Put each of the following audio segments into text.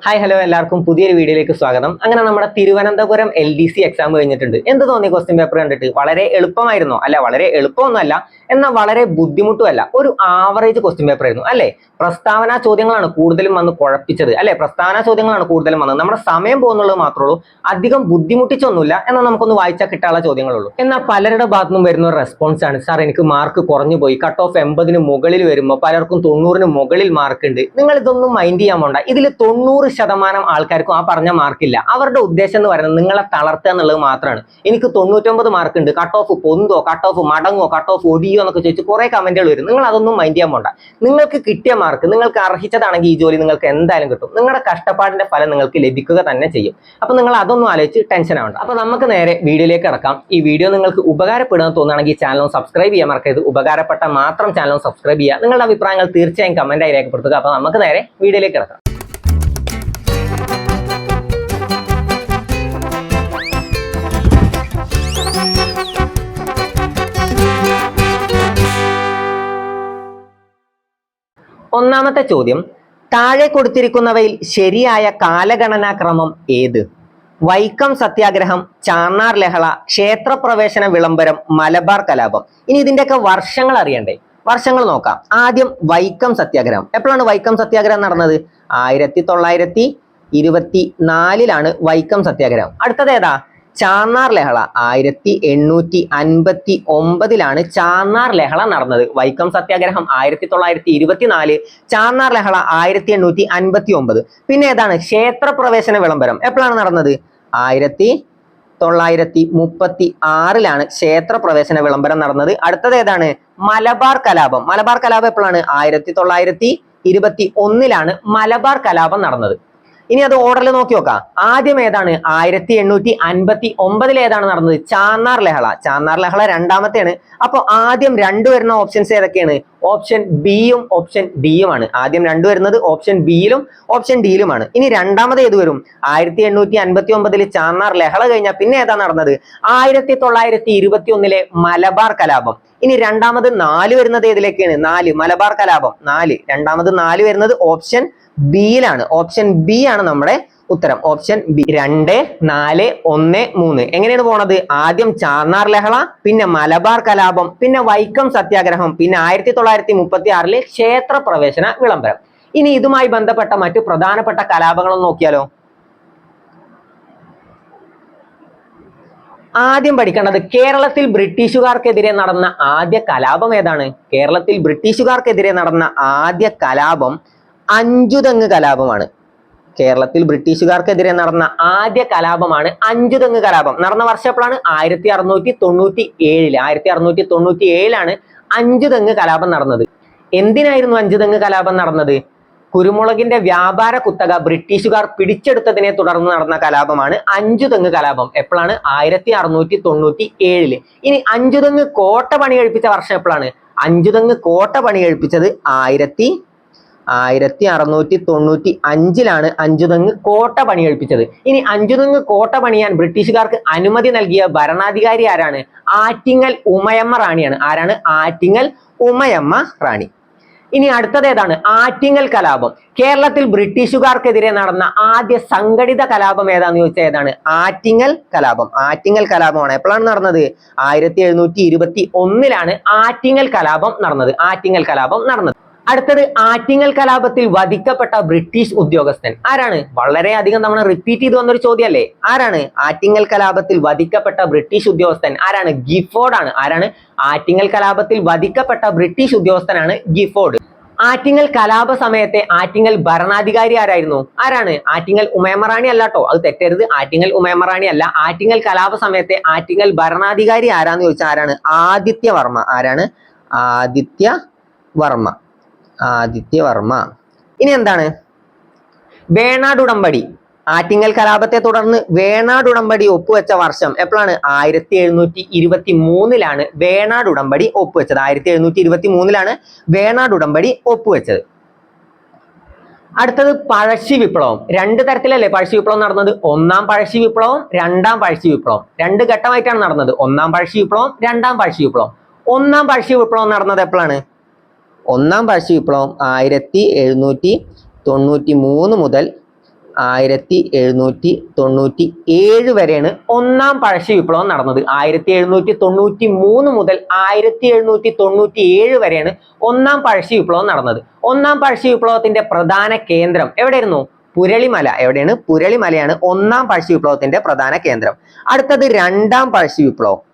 Hi hello എല്ലാവർക്കും പുതിയൊരു വീഡിയോയിലേക്ക് സ്വാഗതം. അങ്ങനെ നമ്മുടെ തിരുവനന്തപുരം LDC എക്സാം കഴിഞ്ഞിട്ടുണ്ട്. എന്ത് തോന്നി ക്വസ്റ്റ്യൻ പേപ്പർ കണ്ടിട്ട്? വളരെ എളുപ്പമായിരുന്നോ? അല്ല, വളരെ എളുപ്പമൊന്നുമല്ല, എന്നാൽ വളരെ ബുദ്ധിമുട്ടുമല്ല. ഒരു ആവറേജ് ക്വസ്റ്റ്യൻ പേപ്പർ ആയിരുന്നു അല്ലേ? പ്രസ്താവന ചോദ്യങ്ങളാണ് കൂടുതലും വന്ന് കുഴപ്പിച്ചത് അല്ലെ? പ്രസ്താവന ചോദ്യങ്ങളാണ് കൂടുതലും വന്നത്. നമ്മുടെ സമയം പോകുന്നുള്ളത് മാത്രമേ ഉള്ളൂ, അധികം ബുദ്ധിമുട്ടിച്ചൊന്നുമില്ല. എന്നാൽ നമുക്കൊന്ന് വായിച്ചാൽ കിട്ടാനുള്ള ചോദ്യങ്ങളുള്ളൂ. എന്നാൽ പലരുടെ ഭാഗത്തുനിന്നും വരുന്ന ഒരു റെസ്പോൺസ് ആണ്, സാർ എനിക്ക് മാർക്ക് കുറഞ്ഞു പോയി, കട്ട് ഓഫ് 80ന് മുകളിൽ വരുമ്പോൾ പലർക്കും 90ന് മുകളിൽ മാർക്ക് ഉണ്ട്. നിങ്ങൾ ഇതൊന്നും മൈൻഡ് ചെയ്യാൻ പോണ്ട. ഇതിൽ 90% ആൾക്കാർക്കും ആ പറഞ്ഞ മാർക്കില്ല. അവരുടെ ഉദ്ദേശം എന്ന് പറയുന്നത് നിങ്ങളെ തളർത്തുക എന്നുള്ളത് മാത്രമാണ്. എനിക്ക് 99 മാർക്ക് ഉണ്ട്, കട്ട് ഓഫ് പൊന്തോ, കട്ട് ഓഫ് മടങ്ങോ, കട്ട് ഓഫ് ഒടിയോ എന്നൊക്കെ ചോദിച്ച് കുറെ കമന്റുകൾ വരും. നിങ്ങൾ അതൊന്നും മൈൻഡ് ചെയ്യാൻ പോണ്ട. നിങ്ങൾക്ക് കിട്ടിയ മാർക്ക് നിങ്ങൾക്ക് അർഹിച്ചതാണെങ്കിൽ ഈ ജോലി നിങ്ങൾക്ക് എന്തായാലും കിട്ടും. നിങ്ങളുടെ കഷ്ടപ്പാടിന്റെ ഫലം നിങ്ങൾക്ക് ലഭിക്കുക തന്നെ ചെയ്യും. അപ്പൊ നിങ്ങൾ അതൊന്നും ആലോചിച്ച് ടെൻഷൻ ആവണ്ട. അപ്പൊ നമുക്ക് നേരെ വീഡിയോയിലേക്ക് കിടക്കാം. ഈ വീഡിയോ നിങ്ങൾക്ക് ഉപകാരപ്പെടുമെന്ന് തോന്നുകയാണെങ്കിൽ ഈ ചാനൽ സബ്സ്ക്രൈബ് ചെയ്യാൻ മറക്കരുത്. ഉപകാരപ്പെട്ട മാത്രം ചാനൽ സബ്സ്ക്രൈബ് ചെയ്യുക. നിങ്ങളുടെ അഭിപ്രായങ്ങൾ തീർച്ചയായും കമന്റായി രേഖപ്പെടുത്തുക. അപ്പൊ നമുക്ക് നേരെ വീഡിയോയിലേക്ക് കിടക്കാം. ഒന്നാമത്തെ ചോദ്യം, താഴെ കൊടുത്തിരിക്കുന്നവയിൽ ശരിയായ കാലഗണനാക്രമം ഏത്? വൈക്കം സത്യാഗ്രഹം, ചാന്നാർ ലഹള, ക്ഷേത്രപ്രവേശന വിളംബരം, മലബാർ കലാപം. ഇനി ഇതിന്റെയൊക്കെ വർഷങ്ങൾ അറിയണ്ടേ? വർഷങ്ങൾ നോക്കാം. ആദ്യം വൈക്കം സത്യാഗ്രഹം. എപ്പോഴാണ് വൈക്കം സത്യാഗ്രഹം നടന്നത്? 1924 വൈക്കം സത്യാഗ്രഹം. അടുത്തത് ഏതാ? ചാന്നാർ ലഹള. 1859 ചാന്നാർ ലഹള നടന്നത്. വൈക്കം സത്യാഗ്രഹം 1924, ചാന്നാർ ലഹള 1859. പിന്നെ ഏതാണ്? ക്ഷേത്രപ്രവേശന വിളംബരം. എപ്പോഴാണ് നടന്നത്? 1936 ക്ഷേത്രപ്രവേശന വിളംബരം നടന്നത്. അടുത്തത് ഏതാണ്? മലബാർ കലാപം. മലബാർ കലാപം എപ്പോഴാണ്? 1921 മലബാർ കലാപം നടന്നത്. ഇനി അത് ഓർഡറിൽ നോക്കി നോക്കാം. ആദ്യം ഏതാണ്? 1859 ഏതാണ് നടന്നത്? ചാന്നാർ ലഹള. ചാന്നാർ ലഹള രണ്ടാമത്തെയാണ്. അപ്പൊ ആദ്യം രണ്ട് വരുന്ന ഓപ്ഷൻസ് ഏതൊക്കെയാണ്? ഓപ്ഷൻ ബിയും ഓപ്ഷൻ ഡിയും ആണ്. ആദ്യം രണ്ട് വരുന്നത് ഓപ്ഷൻ ബിയിലും ഓപ്ഷൻ ഡിയിലുമാണ്. ഇനി രണ്ടാമത് ഏത് വരും? 1859 ചാന്നാർ ലഹള കഴിഞ്ഞാൽ പിന്നെ ഏതാ നടന്നത്? 1921 മലബാർ കലാപം. ഇനി രണ്ടാമത് 4 വരുന്നത് ഏതിലേക്കാണ്? 4 മലബാർ കലാപം. രണ്ടാമത് 4 വരുന്നത് ഓപ്ഷൻ ബിയിലാണ്. ഓപ്ഷൻ ബി ആണ് നമ്മുടെ ഉത്തരം. Option B. 2, 4, 1, 3 എങ്ങനെയാണ് പോണത്? ആദ്യം ചാന്നാർ ലഹള, പിന്നെ മലബാർ കലാപം, പിന്നെ വൈക്കം സത്യാഗ്രഹം, പിന്നെ 1936 ക്ഷേത്രപ്രവേശന വിളംബരം. ഇനി ഇതുമായി ബന്ധപ്പെട്ട മറ്റു പ്രധാനപ്പെട്ട കലാപങ്ങളൊന്നും നോക്കിയാലോ? ആദ്യം പഠിക്കേണ്ടത് കേരളത്തിൽ ബ്രിട്ടീഷുകാർക്കെതിരെ നടന്ന ആദ്യ കലാപം ഏതാണ്? കേരളത്തിൽ ബ്രിട്ടീഷുകാർക്കെതിരെ നടന്ന ആദ്യ കലാപം അഞ്ചുതെങ്ങ് കലാപമാണ്. കേരളത്തിൽ ബ്രിട്ടീഷുകാർക്കെതിരെ നടന്ന ആദ്യ കലാപമാണ് അഞ്ചുതെങ്ങ് കലാപം. നടന്ന വർഷം എപ്പോഴാണ്? 1697. 1697 അഞ്ചുതെങ്ങ് കലാപം നടന്നത്. എന്തിനായിരുന്നു അഞ്ചുതെങ്ങ് കലാപം നടന്നത്? കുരുമുളകിന്റെ വ്യാപാര കുത്തക ബ്രിട്ടീഷുകാർ പിടിച്ചെടുത്തതിനെ തുടർന്ന് നടന്ന കലാപമാണ് അഞ്ചുതെങ്ങ് കലാപം. എപ്പോഴാണ്? 1697. ഇനി അഞ്ചുതെങ്ങ് കോട്ട പണി കഴിപ്പിച്ച വർഷം എപ്പോഴാണ്? അഞ്ചുതെങ്ങ് കോട്ട പണി കഴിപ്പിച്ചത് 1695 അഞ്ചുതെങ്ങ് കോട്ട പണി കഴിപ്പിച്ചത്. ഇനി അഞ്ചുതെങ്ങ് കോട്ട പണിയാൻ ബ്രിട്ടീഷുകാർക്ക് അനുമതി നൽകിയ ഭരണാധികാരി ആരാണ്? ആറ്റിങ്ങൽ ഉമയമ്മ റാണിയാണ്. ആരാണ്? ആറ്റിങ്ങൽ ഉമയമ്മ റാണി. ഇനി അടുത്തത് ഏതാണ്? ആറ്റിങ്ങൽ കലാപം. കേരളത്തിൽ ബ്രിട്ടീഷുകാർക്കെതിരെ നടന്ന ആദ്യ സംഘടിത കലാപം ഏതാന്ന് ചോദിച്ചാൽ ഏതാണ്? ആറ്റിങ്ങൽ കലാപം. ആറ്റിങ്ങൽ കലാപമാണ്. എപ്പോഴാണ് നടന്നത്? 1721 ആറ്റിങ്ങൽ കലാപം നടന്നത്. ആറ്റിങ്ങൽ കലാപം നടന്നത്. അടുത്തത് ആറ്റിങ്ങൽ കലാപത്തിൽ വധിക്കപ്പെട്ട ബ്രിട്ടീഷ് ഉദ്യോഗസ്ഥൻ ആരാണ്? വളരെയധികം തവണ റിപ്പീറ്റ് ചെയ്തു വന്നൊരു ചോദ്യമല്ലേ? ആരാണ്? ആറ്റിങ്ങൽ കലാപത്തിൽ വധിക്കപ്പെട്ട ബ്രിട്ടീഷ് ഉദ്യോഗസ്ഥൻ ആരാണ്? ഗിഫോർഡ് ആണ്. ആരാണ്? ആറ്റിങ്ങൽ കലാപത്തിൽ വധിക്കപ്പെട്ട ബ്രിട്ടീഷ് ഉദ്യോഗസ്ഥനാണ് ഗിഫോർഡ്. ആറ്റിങ്ങൽ കലാപ സമയത്തെ ആറ്റിങ്ങൽ ഭരണാധികാരി ആരായിരുന്നു? ആരാണ്? ആറ്റിങ്ങൽ ഉമയമ്മ റാണി അല്ലാട്ടോ, അത് തെറ്റരുത്. ആറ്റിങ്ങൽ ഉമയമ്മ റാണി അല്ല. ആറ്റിങ്ങൽ കലാപ സമയത്തെ ആറ്റിങ്ങൽ ഭരണാധികാരി ആരാന്ന് ചോദിച്ചാൽ ആരാണ്? ആദിത്യവർമ്മ. ആരാണ്? ആദിത്യവർമ്മ. ഇനി എന്താണ്? വേണാട് ഉടമ്പടി. ആറ്റിങ്ങൽ കലാപത്തെ തുടർന്ന് വേണാട് ഉടമ്പടി ഒപ്പുവെച്ച വർഷം എപ്പോഴാണ്? 1723 വേണാട് ഉടമ്പടി ഒപ്പുവെച്ചത്. 1723 വേണാട് ഉടമ്പടി ഒപ്പുവെച്ചത്. അടുത്തത് പഴശ്ശി വിപ്ലവം. രണ്ട് തരത്തിലല്ലേ പഴശ്ശി വിപ്ലവം നടന്നത്? ഒന്നാം പഴശ്ശി വിപ്ലവം, രണ്ടാം പഴശ്ശി വിപ്ലവം. രണ്ട് ഘട്ടമായിട്ടാണ് നടന്നത്. ഒന്നാം പഴശ്ശി വിപ്ലവം, രണ്ടാം പഴശ്ശി വിപ്ലവം. ഒന്നാം പഴശ്ശി വിപ്ലവം നടന്നത് എപ്പോഴാണ്? ഒന്നാം പഴശ്ശി വിപ്ലവം 1793 മുതൽ 1797 വരെയാണ് ഒന്നാം പഴശ്ശി വിപ്ലവം നടന്നത്. 1793 മുതൽ 1797 വരെയാണ് ഒന്നാം പഴശ്ശി വിപ്ലവം നടന്നത്. ഒന്നാം പഴശ്ശി വിപ്ലവത്തിന്റെ പ്രധാന കേന്ദ്രം എവിടെയായിരുന്നു? പുരളിമല. എവിടെയാണ്? പുരളിമലയാണ് ഒന്നാം പഴശ്ശി വിപ്ലവത്തിന്റെ പ്രധാന കേന്ദ്രം. അടുത്തത് രണ്ടാം പഴശ്ശി വിപ്ലവം.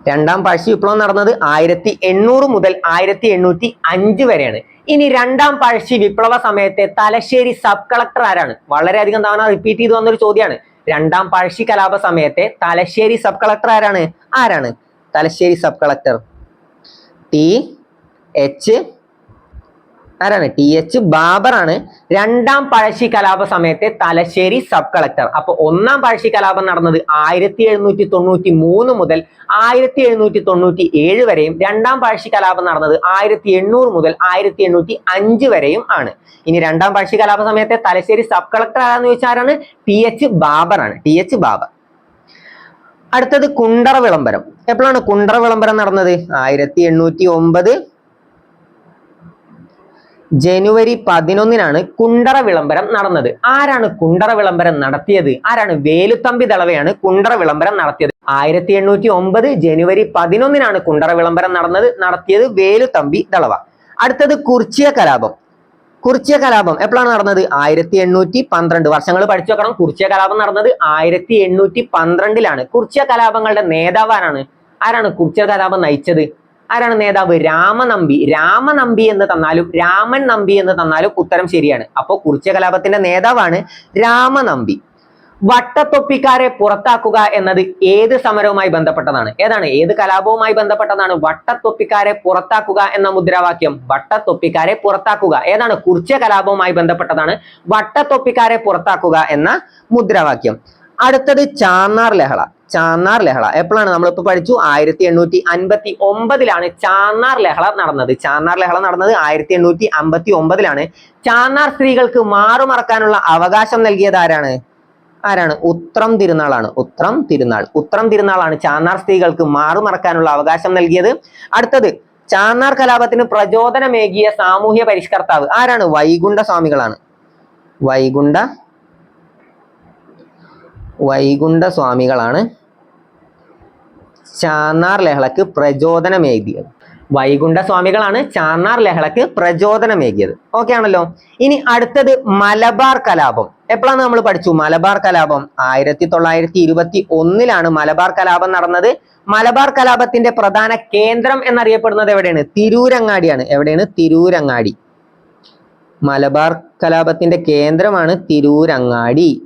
രണ്ടാം പഴശ്ശി വിപ്ലവം നടന്നത് 1800 മുതൽ 1805 വരെയാണ്. ഇനി രണ്ടാം പഴശ്ശി വിപ്ലവ സമയത്തെ തലശ്ശേരി സബ് കളക്ടർ ആരാണ്? വളരെയധികം തവണ റിപ്പീറ്റ് ചെയ്ത് വന്നൊരു ചോദ്യമാണ്. രണ്ടാം പഴശ്ശി കലാപ സമയത്തെ തലശ്ശേരി സബ് കളക്ടർ ആരാണ്? Thalassery sub collector TH Babar ആണ് രണ്ടാം പഴശ്ശി കലാപ സമയത്തെ തലശ്ശേരി സബ് കളക്ടർ. അപ്പൊ ഒന്നാം പഴശ്ശി കലാപം നടന്നത് 1793 മുതൽ 1797 വരെയും രണ്ടാം പഴശ്ശി കലാപം നടന്നത് 1800 മുതൽ 1805 വരെയും ആണ്. ഇനി രണ്ടാം പഴശ്ശി കലാപ സമയത്തെ തലശ്ശേരി സബ് കളക്ടർ ആരാന്ന് ചോദിച്ചാൽ TH ബാബർ ആണ്. TH ബാബർ. അടുത്തത് കുണ്ടറ വിളംബരം. എപ്പോഴാണ് കുണ്ടറ വിളംബരം നടന്നത്? 1809 ജനുവരി 11 കുണ്ടറ വിളംബരം നടന്നത്. ആരാണ് കുണ്ടറ വിളംബരം നടത്തിയത്? വേലുത്തമ്പി ദളവയാണ് കുണ്ടറ വിളംബരം നടത്തിയത്. 1809 ജനുവരി 11 കുണ്ടറ വിളംബരം നടത്തിയത് വേലുത്തമ്പി ദളവ. അടുത്തത് കുറിച്യ കലാപം. കുറിച്യ കലാപം എപ്പോഴാണ് നടന്നത്? 1812. വർഷങ്ങൾ പഠിച്ചു വെക്കണം. കുറിച്യ കലാപം നടന്നത് 1812. കുറിച്യ കലാപങ്ങളുടെ നേതാവ് ആരാണ് കുറിച്യ കലാപം നയിച്ചത്? ആരാണ് നേതാവ്? രാമനമ്പി. രാമൻ നമ്പി എന്ന് തന്നാലും ഉത്തരം ശരിയാണ്. അപ്പോ കുറിച്യ കലാപത്തിന്റെ നേതാവാണ് രാമനമ്പി. വട്ടത്തൊപ്പിക്കാരെ പുറത്താക്കുക എന്നത് ഏത് സമരവുമായി ബന്ധപ്പെട്ടതാണ്? ഏത് കലാപവുമായി ബന്ധപ്പെട്ടതാണ് വട്ടത്തൊപ്പിക്കാരെ പുറത്താക്കുക എന്ന മുദ്രാവാക്യം? വട്ടത്തൊപ്പിക്കാരെ പുറത്താക്കുക കുറിച്യ കലാപവുമായി ബന്ധപ്പെട്ടതാണ് വട്ടത്തൊപ്പിക്കാരെ പുറത്താക്കുക എന്ന മുദ്രാവാക്യം. അടുത്തത് ചാന്നാർ ലഹള. ചാന്നാർ ലഹള എപ്പോഴാണ്? നമ്മളിപ്പോ പഠിച്ചു 1859 ചാന്നാർ ലഹള നടന്നത്. ചാന്നാർ ലഹള നടന്നത് 1859. ചാന്നാർ സ്ത്രീകൾക്ക് മാറുമറക്കാനുള്ള അവകാശം നൽകിയത് ആരാണ്? ഉത്രം തിരുനാളാണ്. ഉത്രം തിരുനാളാണ് ചാന്നാർ സ്ത്രീകൾക്ക് മാറുമറക്കാനുള്ള അവകാശം നൽകിയത്. അടുത്തത് ചാന്നാർ കലാപത്തിന് പ്രചോദനമേകിയ സാമൂഹ്യ പരിഷ്കർത്താവ് ആരാണ്? വൈകുണ്ഠ സ്വാമികളാണ്. വൈകുണ്ഠ സ്വാമികളാണ് ചാന്നാർ ലഹളക്ക് പ്രചോദനമേകിയത്. വൈകുണ്ഠ സ്വാമികളാണ് ചാന്നാർ ലഹളക്ക് പ്രചോദനമേകിയത്. ഓക്കെ ആണല്ലോ. ഇനി അടുത്തത് മലബാർ കലാപം. എപ്പോഴാണ് നമ്മൾ പഠിച്ചു? മലബാർ കലാപം 1921 മലബാർ കലാപം നടന്നത്. മലബാർ കലാപത്തിന്റെ പ്രധാന കേന്ദ്രം എന്നറിയപ്പെടുന്നത് എവിടെയാണ്? തിരൂരങ്ങാടിയാണ്. തിരൂരങ്ങാടി. മലബാർ കലാപത്തിന്റെ കേന്ദ്രമാണ് തിരൂരങ്ങാടി.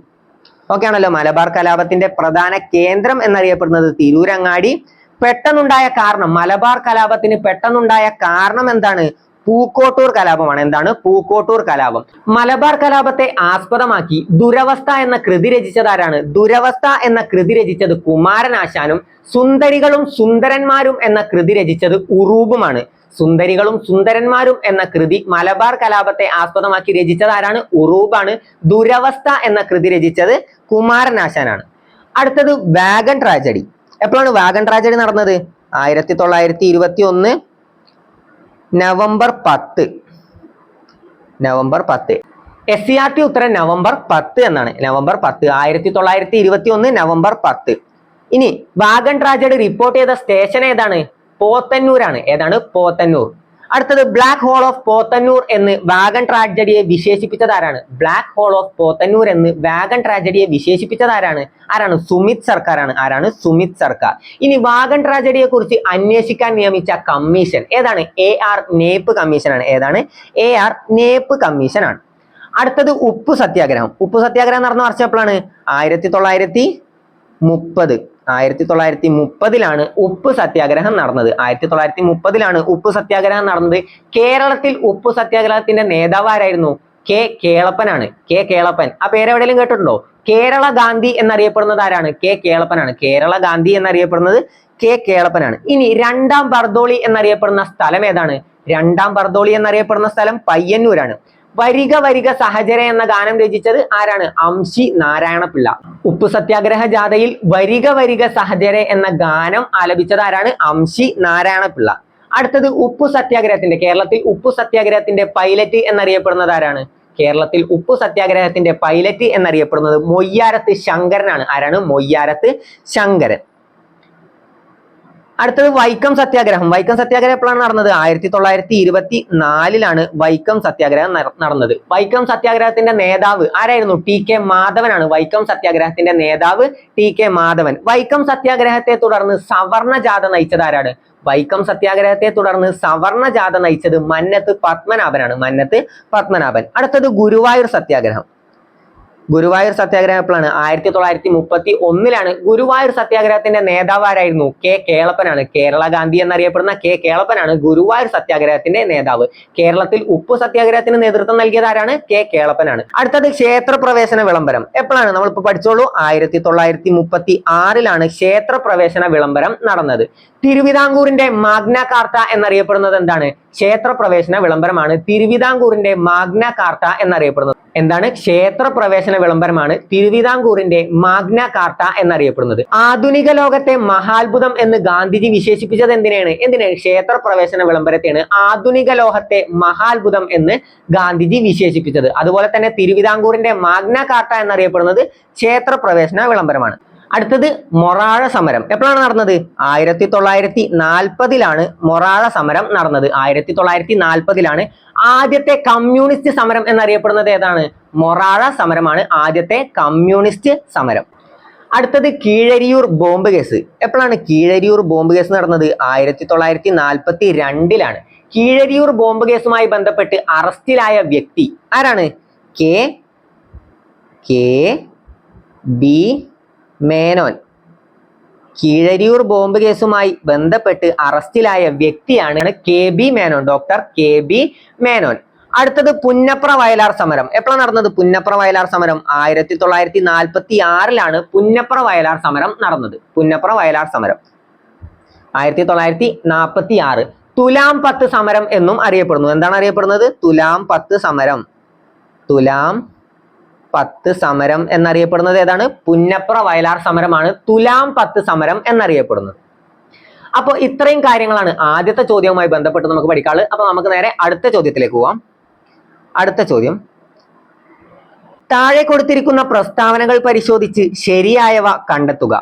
ഓക്കെ ആണല്ലോ. മലബാർ കലാപത്തിന്റെ പ്രധാന കേന്ദ്രം എന്നറിയപ്പെടുന്നത് തിരൂരങ്ങാടി. മലബാർ കലാപത്തിന് പെട്ടെന്നുണ്ടായ കാരണം എന്താണ്? പൂക്കോട്ടൂർ കലാപമാണ്. പൂക്കോട്ടൂർ കലാപം. മലബാർ കലാപത്തെ ആസ്പദമാക്കി ദുരവസ്ഥ എന്ന കൃതി രചിച്ചത് ആരാണ്? ദുരവസ്ഥ എന്ന കൃതി രചിച്ചത് കുമാരനാശാനും സുന്ദരികളും സുന്ദരന്മാരും എന്ന കൃതി രചിച്ചത് ഉറൂബുമാണ്. സുന്ദരികളും സുന്ദരന്മാരും എന്ന കൃതി മലബാർ കലാപത്തെ ആസ്പദമാക്കി രചിച്ചത് ആരാണ്? ഉറൂബാണ്. ദുരവസ്ഥ എന്ന കൃതി രചിച്ചത് കുമാരനാശാനാണ്. അടുത്തത് വാഗൺ ട്രാജഡി. എപ്പോഴാണ് വാഗൺ ട്രാജഡി നടന്നത്? 1921 നവംബർ 10. SCRT ഉത്തരം നവംബർ 10 എന്നാണ്. November 10 1921 November 10. ഇനി വാഗൺ ട്രാജഡി റിപ്പോർട്ട് ചെയ്ത സ്റ്റേഷൻ ഏതാണ്? പോത്തന്നൂരാണ്. പോത്തന്നൂർ. അടുത്തത് ബ്ലാക്ക് ഹോൾ ഓഫ് പോത്തന്നൂർ എന്ന് വാഗൺ ട്രാജഡിയെ വിശേഷിപ്പിച്ചത് ആരാണ്? ബ്ലാക്ക് ഹോൾ ഓഫ് പോത്തന്നൂർ എന്ന് വാഗൺ ട്രാജഡിയെ വിശേഷിപ്പിച്ചത് ആരാണ്? സുമിത് സർക്കാരാണ്. സുമിത് സർക്കാർ. ഇനി വാഗൺ ട്രാജഡിയെ കുറിച്ച് അന്വേഷിക്കാൻ നിയമിച്ച കമ്മീഷൻ ഏതാണ്? AR നേപ്പ് കമ്മീഷനാണ്. AR നേപ്പ് കമ്മീഷനാണ്. അടുത്തത് ഉപ്പു സത്യാഗ്രഹം. ഉപ്പു സത്യാഗ്രഹം നടന്ന വർഷം എപ്പോഴാണ്? 1930 ഉപ്പു സത്യാഗ്രഹം നടന്നത്. 1930 ഉപ്പു സത്യാഗ്രഹം നടന്നത്. കേരളത്തിൽ ഉപ്പു സത്യാഗ്രഹത്തിന്റെ നേതാവ് ആരായിരുന്നു? കെ കേളപ്പനാണ്. കേളപ്പൻ. ആ പേര് എവിടെയെങ്കിലും കേട്ടിട്ടുണ്ടോ? കേരള ഗാന്ധി എന്നറിയപ്പെടുന്നത് ആരാണ്? കേളപ്പനാണ്. കേരള ഗാന്ധി എന്നറിയപ്പെടുന്നത് കേളപ്പനാണ്. ഇനി രണ്ടാം ബർദോളി എന്നറിയപ്പെടുന്ന സ്ഥലം ഏതാണ്? രണ്ടാം ബർദോളി എന്നറിയപ്പെടുന്ന സ്ഥലം പയ്യന്നൂരാണ്. വരിക വരിക സഹചര എന്ന ഗാനം രചിച്ചത് ആരാണ്? അംശി നാരായണപിള്ള. ഉപ്പു സത്യാഗ്രഹ ജാഥയിൽ വരിക വരിക സഹചര എന്ന ഗാനം ആലപിച്ചത് ആരാണ്? അംശി നാരായണപിള്ള. അടുത്തത് ഉപ്പു സത്യാഗ്രഹത്തിന്റെ, കേരളത്തിൽ ഉപ്പു സത്യാഗ്രഹത്തിന്റെ പൈലറ്റ് എന്നറിയപ്പെടുന്നത് ആരാണ്? കേരളത്തിൽ ഉപ്പു സത്യാഗ്രഹത്തിന്റെ പൈലറ്റ് എന്നറിയപ്പെടുന്നത് മൊയ്യാരത്ത് ശങ്കരനാണ്. ആരാണ്? മൊയ്യാരത്ത് ശങ്കരൻ. അടുത്തത് വൈക്കം സത്യാഗ്രഹം. വൈക്കം സത്യാഗ്രഹം എപ്പോഴാണ് നടന്നത്? 1924 വൈക്കം സത്യാഗ്രഹം നടന്നത്. വൈക്കം സത്യാഗ്രഹത്തിന്റെ നേതാവ് ആരായിരുന്നു? ടി.കെ. മാധവനാണ്. വൈക്കം സത്യാഗ്രഹത്തിന്റെ നേതാവ് ടി.കെ. മാധവൻ. വൈക്കം സത്യാഗ്രഹത്തെ തുടർന്ന് സവർണ ജാഥ നയിച്ചത് ആരാണ്? വൈക്കം സത്യാഗ്രഹത്തെ തുടർന്ന് സവർണ ജാഥ നയിച്ചത് മന്നത്ത് പത്മനാഭനാണ്. മന്നത്ത് പത്മനാഭൻ. അടുത്തത് ഗുരുവായൂർ സത്യാഗ്രഹം. ഗുരുവായൂർ സത്യാഗ്രഹം എപ്പോഴാണ്? 1931 ഗുരുവായൂർ സത്യാഗ്രഹത്തിന്റെ നേതാവ് ആരായിരുന്നു? കെ കേളപ്പനാണ്. കേരള ഗാന്ധി എന്നറിയപ്പെടുന്ന കെ കേളപ്പനാണ് ഗുരുവായൂർ സത്യാഗ്രഹത്തിന്റെ നേതാവ്. കേരളത്തിൽ ഉപ്പു സത്യാഗ്രഹത്തിന് നേതൃത്വം നൽകിയത് ആരാണ്? കെ കേളപ്പനാണ്. അടുത്തത് ക്ഷേത്ര പ്രവേശന വിളംബരം എപ്പോഴാണ്? നമ്മളിപ്പോ പഠിച്ചോളൂ. 1936 ക്ഷേത്ര പ്രവേശന വിളംബരം നടന്നത്. തിരുവിതാംകൂറിന്റെ മാഗ്ന കാർട്ട എന്നറിയപ്പെടുന്നത് എന്താണ്? ക്ഷേത്ര പ്രവേശന വിളംബരമാണ് തിരുവിതാംകൂറിന്റെ മാഗ്ന കാർട്ട എന്നറിയപ്പെടുന്നത്. എന്താണ്? ക്ഷേത്ര പ്രവേശന വിളംബരമാണ് തിരുവിതാംകൂറിന്റെ മാഗ്ന കാർട്ട എന്നറിയപ്പെടുന്നത്. ആധുനിക ലോകത്തെ മഹാത്ഭുതം എന്ന് ഗാന്ധിജി വിശേഷിപ്പിച്ചത് എന്തിനാണ്? ക്ഷേത്ര പ്രവേശന വിളംബരത്തെയാണ് ആധുനിക ലോകത്തെ മഹാത്ഭുതം എന്ന് ഗാന്ധിജി വിശേഷിപ്പിച്ചത്. അതുപോലെ തന്നെ തിരുവിതാംകൂറിന്റെ മാഗ്ന കാർട്ട എന്നറിയപ്പെടുന്നത് ക്ഷേത്ര പ്രവേശന വിളംബരമാണ്. അടുത്തത് മൊറാഴ സമരം എപ്പോഴാണ് നടന്നത്? 1940 മൊറാഴ സമരം നടന്നത്. 1940 ആദ്യത്തെ കമ്മ്യൂണിസ്റ്റ് സമരം എന്നറിയപ്പെടുന്നത് ഏതാണ്? മൊറാഴ സമരമാണ് ആദ്യത്തെ കമ്മ്യൂണിസ്റ്റ് സമരം. അടുത്തത് കീഴരിയൂർ ബോംബ് കേസ് എപ്പോഴാണ്? കീഴരിയൂർ ബോംബ് കേസ് നടന്നത് 1942 കീഴരിയൂർ ബോംബ് കേസുമായി ബന്ധപ്പെട്ട് അറസ്റ്റിലായ വ്യക്തി ആരാണ്? K B Menon. Keezhariyur bomb കേസുമായി ബന്ധപ്പെട്ട് അറസ്റ്റിലായ വ്യക്തിയാണ് K B Menon. Doctor K B Menon. അടുത്തത് പുന്നപ്ര വയലാർ സമരം എപ്പോഴാണ് നടന്നത്? പുന്നപ്ര വയലാർ സമരം 1946 പുന്നപ്ര വയലാർ സമരം നടന്നത്. പുന്നപ്ര വയലാർ സമരം 1946. തുലാം 10 സമരം എന്നും അറിയപ്പെടുന്നു. എന്താണ് അറിയപ്പെടുന്നത്? തുലാം 10 സമരം. തുലാം 10 സമരം എന്നറിയപ്പെടുന്നത് ഏതാണ്? പുന്നപ്ര വയലാർ സമരമാണ് തുലാം 10 സമരം എന്നറിയപ്പെടുന്നത്. അപ്പോൾ ഇത്രയും കാര്യങ്ങളാണ് ആദ്യത്തെ ചോദ്യവുമായി ബന്ധപ്പെട്ട് നമുക്ക് പഠിക്കാനുള്ളത്. അപ്പൊ നമുക്ക് നേരെ അടുത്ത ചോദ്യത്തിലേക്ക് പോവാം. അടുത്ത ചോദ്യം, താഴെ കൊടുത്തിരിക്കുന്ന പ്രസ്താവനകൾ പരിശോധിച്ച് ശരിയായവ കണ്ടെത്തുക.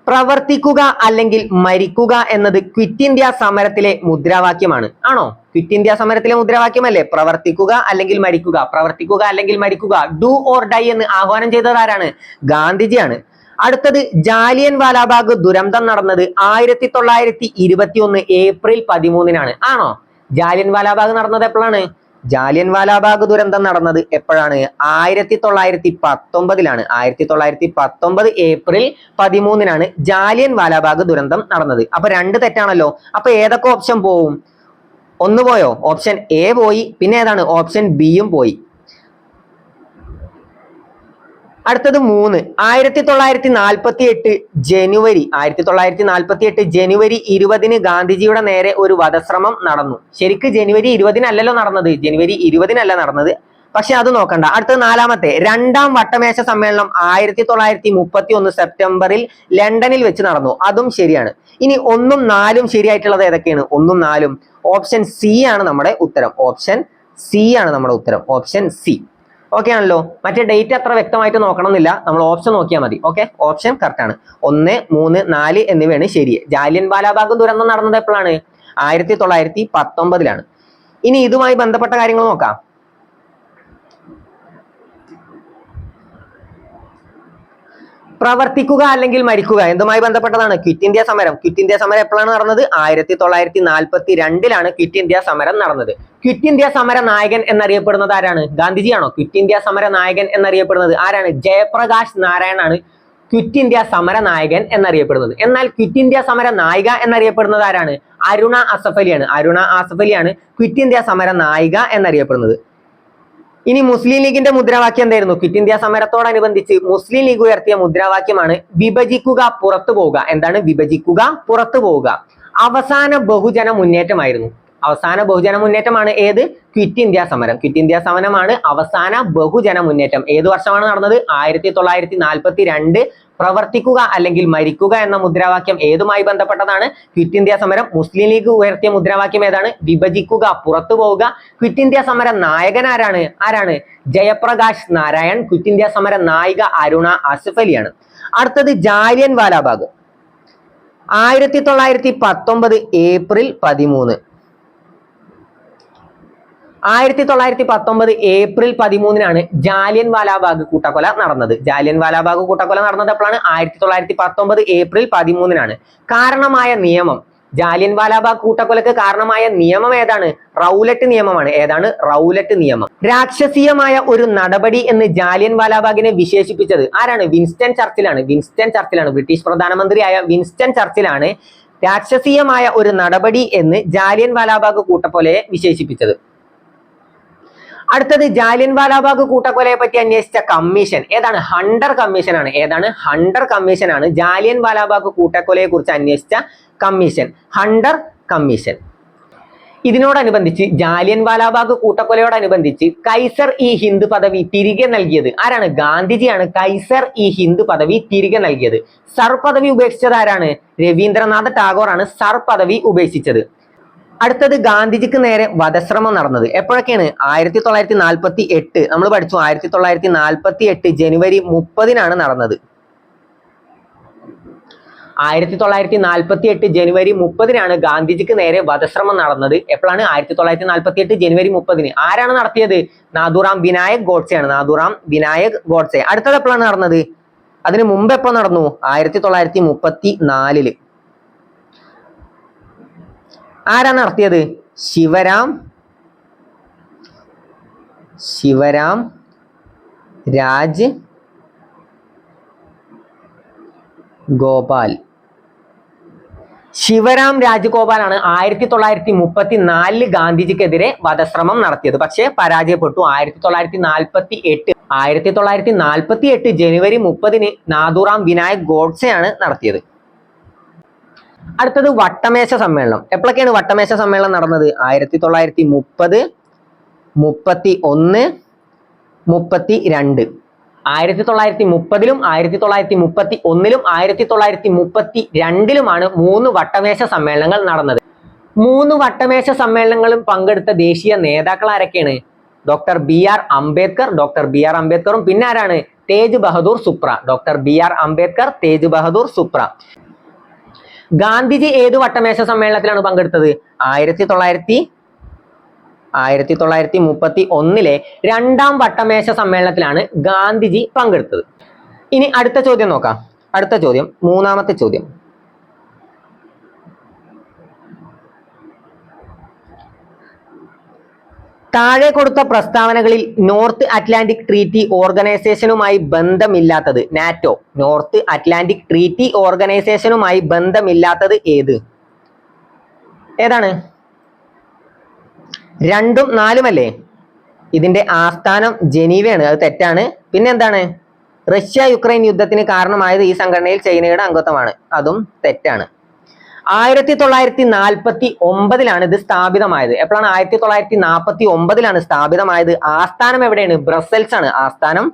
പ്രവർത്തിക്കുക അല്ലെങ്കിൽ മരിക്കുക എന്നത് ക്വിറ്റ് ഇന്ത്യ സമരത്തിലെ മുദ്രാവാക്യമാണ്. ആണോ? ക്വിറ്റ് ഇന്ത്യ സമരത്തിലെ മുദ്രാവാക്യമല്ലേ? പ്രവർത്തിക്കുക അല്ലെങ്കിൽ മരിക്കുക, പ്രവർത്തിക്കുക അല്ലെങ്കിൽ മരിക്കുക, ഡു ഓർ ഡൈ എന്ന് ആഹ്വാനം ചെയ്തത് ആരാണ്? ഗാന്ധിജിയാണ്. അടുത്തത്, ജാലിയൻ വാലാബാഗ് ദുരന്തം നടന്നത് 1921 ഏപ്രിൽ 13 ആണോ? ജാലിയൻ വാലാബാഗ് നടന്നത് എപ്പോഴാണ്? ജാലിയൻ വാലാബാഗ് ദുരന്തം നടന്നത് എപ്പോഴാണ്? 1919 1919 ഏപ്രിൽ 13 ജാലിയൻ വാലാബാഗ് ദുരന്തം നടന്നത്. അപ്പൊ 2 തെറ്റാണല്ലോ. അപ്പൊ ഏതൊക്കെ ഓപ്ഷൻ പോവും? 1 പോയോ? ഓപ്ഷൻ എ പോയി. പിന്നെ ഏതാണ്? ഓപ്ഷൻ ബിയും പോയി. അടുത്തത് 3, 1948 ജനുവരി 20 ഗാന്ധിജിയുടെ നേരെ ഒരു വധശ്രമം നടന്നു. ശരിക്ക് ജനുവരി 20 അല്ലല്ലോ നടന്നത്. ജനുവരി 20 നടന്നത്. പക്ഷെ അത് നോക്കണ്ട. അടുത്തത് 4, രണ്ടാം വട്ടമേശ സമ്മേളനം 1931 സെപ്റ്റംബറിൽ ലണ്ടനിൽ വെച്ച് നടന്നു. അതും ശരിയാണ്. ഇനി 1ഉം 4ഉം ശരിയായിട്ടുള്ളത് ഏതൊക്കെയാണ്? 1ഉം 4ഉം. ഓപ്ഷൻ സി ആണ് നമ്മുടെ ഉത്തരം. ഓപ്ഷൻ സി ആണ് നമ്മുടെ ഉത്തരം. Option C. ഓക്കെ ആണല്ലോ. മറ്റേ ഡേറ്റ് അത്ര വ്യക്തമായിട്ട് നോക്കണമെന്നില്ല, നമ്മൾ ഓപ്ഷൻ നോക്കിയാൽ മതി. ഓക്കെ, ഓപ്ഷൻ കറക്റ്റ് ആണ്. 1, 3, 4 എന്നിവയാണ് ശരി. ജാലിയൻ വാലാബാഗ് ദുരന്തം നടന്നത് എപ്പോഴാണ്? 1919. ഇനി ഇതുമായി ബന്ധപ്പെട്ട കാര്യങ്ങൾ നോക്കാം. പ്രവർത്തിക്കുക അല്ലെങ്കിൽ മരിക്കുക എന്തുമായി ബന്ധപ്പെട്ടതാണ്? ക്വിറ്റ് ഇന്ത്യ സമരം. ക്വിറ്റ് ഇന്ത്യ സമരം എപ്പോഴാണ് നടന്നത്? 1942 ക്വിറ്റ് ഇന്ത്യ സമരം നടന്നത്. ക്വിറ്റ് ഇന്ത്യ സമര നായകൻ എന്നറിയപ്പെടുന്നത് ആരാണ്? ഗാന്ധിജിയാണോ? ക്വിറ്റ് ഇന്ത്യ സമര നായകൻ എന്നറിയപ്പെടുന്നത് ആരാണ്? ജയപ്രകാശ് നാരായണാണ് ക്വിറ്റ് ഇന്ത്യ സമര നായകൻ എന്നറിയപ്പെടുന്നത്. എന്നാൽ ക്വിറ്റ് ഇന്ത്യ സമര നായിക എന്നറിയപ്പെടുന്നത് ആരാണ്? അരുണ അസഫ് അലിയാണ്. അരുണ അസഫ് അലിയാണ് ക്വിറ്റ് ഇന്ത്യ സമര നായിക എന്നറിയപ്പെടുന്നത്. ഇനി മുസ്ലിം ലീഗിന്റെ മുദ്രാവാക്യം എന്തായിരുന്നു? ക്വിറ്റ് ഇന്ത്യ സമരത്തോടനുബന്ധിച്ച് മുസ്ലിം ലീഗ് ഉയർത്തിയ മുദ്രാവാക്യമാണ് വിഭജിക്കുക പുറത്തു പോവുക. എന്താണ്? വിഭജിക്കുക പുറത്തു പോവുക. അവസാന ബഹുജന മുന്നേറ്റമായിരുന്നു. അവസാന ബഹുജന മുന്നേറ്റമാണ് ഏത്? ക്വിറ്റ് ഇന്ത്യ സമരം. ക്വിറ്റ് ഇന്ത്യ സമരമാണ് അവസാന ബഹുജന മുന്നേറ്റം. ഏത് വർഷമാണ് നടന്നത്? 1942. പ്രവർത്തിക്കുക അല്ലെങ്കിൽ മരിക്കുക എന്ന മുദ്രാവാക്യം ഏതുമായി ബന്ധപ്പെട്ടതാണ്? ക്വിറ്റ് ഇന്ത്യ സമരം. മുസ്ലിം ലീഗ് ഉയർത്തിയ മുദ്രാവാക്യം ഏതാണ്? വിഭജിക്കുക, പുറത്തു പോവുക. ക്വിറ്റ് ഇന്ത്യ സമര നായകൻ ആരാണ്? ജയപ്രകാശ് നാരായൺ. ക്വിറ്റ് ഇന്ത്യ സമര നായിക അരുണ ആസിഫ് അലിയാണ്. അടുത്തത് ജാലിയൻ വാലാബാഗ്. 1919 ഏപ്രിൽ 13. 1919 ഏപ്രിൽ 13 ജാലിയൻ വാലാബാഗ് കൂട്ടക്കൊല നടന്നത്. ജാലിയൻ വാലാബാഗ് കൂട്ടക്കൊല നടന്നത് എപ്പോഴാണ്? 1919 ഏപ്രിൽ 13. കാരണമായ നിയമം, ജാലിയൻ വാലാബാഗ് കൂട്ടക്കൊലക്ക് കാരണമായ നിയമം ഏതാണ്? റൗലറ്റ് നിയമമാണ്. ഏതാണ്? റൗലറ്റ് നിയമം. രാക്ഷസീയമായ ഒരു നടപടി എന്ന് ജാലിയൻ വാലാബാഗിനെ വിശേഷിപ്പിച്ചത് ആരാണ്? വിൻസ്റ്റൺ ചർച്ചിലാണ്. വിൻസ്റ്റൺ ചർച്ചിലാണ്. ബ്രിട്ടീഷ് പ്രധാനമന്ത്രിയായ വിൻസ്റ്റൺ ചർച്ചിലാണ് രാക്ഷസീയമായ ഒരു നടപടി എന്ന് ജാലിയൻ വാലാബാഗ് കൂട്ടക്കൊലയെ വിശേഷിപ്പിച്ചത്. അടുത്തത് ജാലിയൻ വാലാബാഗ് കൂട്ടക്കൊലയെ പറ്റി അന്വേഷിച്ച കമ്മീഷൻ ഏതാണ്? ഹണ്ടർ കമ്മീഷൻ ആണ്. ഏതാണ്? ഹണ്ടർ കമ്മീഷൻ ആണ് ജാലിയൻ വാലാബാഗ് കൂട്ടക്കൊലയെ കുറിച്ച് അന്വേഷിച്ച കമ്മീഷൻ. Hunter commission. ഇതിനോടനുബന്ധിച്ച് ജാലിയൻ വാലാബാഗ് കൂട്ടക്കൊലയോടനുബന്ധിച്ച് കൈസർ ഇ ഹിന്ദ് പദവി തിരികെ നൽകിയത് ആരാണ്? ഗാന്ധിജിയാണ് കൈസർ ഇ ഹിന്ദ് പദവി തിരികെ നൽകിയത്. സർ പദവി ഉപേക്ഷിച്ചത് ആരാണ്? രവീന്ദ്രനാഥ ടാഗോർ ആണ് സർ പദവി ഉപേക്ഷിച്ചത്. അടുത്തത് ഗാന്ധിജിക്ക് നേരെ വധശ്രമം നടന്നത് എപ്പോഴൊക്കെയാണ്? 1948. നമ്മൾ പഠിച്ചു 1948 ജനുവരി 30 നടന്നത്. 1948 ജനുവരി 30 ഗാന്ധിജിക്ക് നേരെ വധശ്രമം നടന്നത്. എപ്പോഴാണ്? 1948 ജനുവരി 30. ആരാണ് നടത്തിയത്? നാഥുറാം വിനായക് ഗോഡ്സെയാണ്. നാഥുറാം വിനായക് ഗോഡ്സെ. അടുത്തത് എപ്പോഴാണ് നടന്നത്? അതിന് മുമ്പ് എപ്പോ നടന്നു? 1934. ആരാ നടത്തിയത്? ശിവരാം രാജ് ഗോപാൽ. ശിവരാം രാജഗോപാലാണ് 1934 ഗാന്ധിജിക്കെതിരെ വധശ്രമം നടത്തിയത്. പക്ഷേ പരാജയപ്പെട്ടു. 1948 ജനുവരി 30 നാഥുറാം വിനായക് ഗോഡ്സെയാണ് നടത്തിയത്. അടുത്തത് വട്ടമേശ സമ്മേളനം. എപ്പോഴൊക്കെയാണ് വട്ടമേശ സമ്മേളനം നടന്നത്? 1930, 31, 32. 1930-ലും 1931-ലും 1932-ലുമാണ് 3 വട്ടമേശ സമ്മേളനങ്ങൾ നടന്നത്. 3 വട്ടമേശ സമ്മേളനങ്ങളും പങ്കെടുത്ത ദേശീയ നേതാക്കൾ ആരൊക്കെയാണ്? Doctor BR Ambedkar. Doctor BR അംബേദ്കറും പിന്നെ ആരാണ്? തേജ് ബഹദൂർ സുപ്ര. ഡോക്ടർ BR അംബേദ്കർ, തേജ് ബഹദൂർ സുപ്ര. ഗാന്ധിജി ഏത് വട്ടമേശ സമ്മേളനത്തിലാണ് പങ്കെടുത്തത്? 1931-ലെ 2ാം വട്ടമേശ സമ്മേളനത്തിലാണ് ഗാന്ധിജി പങ്കെടുത്തത്. ഇനി അടുത്ത ചോദ്യം നോക്കാം. അടുത്ത ചോദ്യം, 3ാമത്തെ ചോദ്യം. താഴെ കൊടുത്ത പ്രസ്താവനകളിൽ നോർത്ത് അറ്റ്ലാന്റിക് ട്രീറ്റി ഓർഗനൈസേഷനുമായി ബന്ധമില്ലാത്തത് നാറ്റോ. നോർത്ത് അറ്റ്ലാന്റിക് ട്രീറ്റി ഓർഗനൈസേഷനുമായി ബന്ധമില്ലാത്തത് ഏതാണ്? 2ഉം 4ഉം അല്ലേ? ഇതിന്റെ ആസ്ഥാനം ജനീവയാണ്. അത് തെറ്റാണ്. പിന്നെ എന്താണ്? റഷ്യ യുക്രൈൻ യുദ്ധത്തിന് കാരണമായത് ഈ സംഘടനയിൽ ചൈനയുടെ അംഗത്വമാണ്. അതും തെറ്റാണ്. 1949 ഇത് സ്ഥാപിതമായത്. എപ്പോഴാണ്? 1949 സ്ഥാപിതമായത്. ആസ്ഥാനം എവിടെയാണ്? ബ്രസൽസ് ആണ്. ആസ്ഥാനം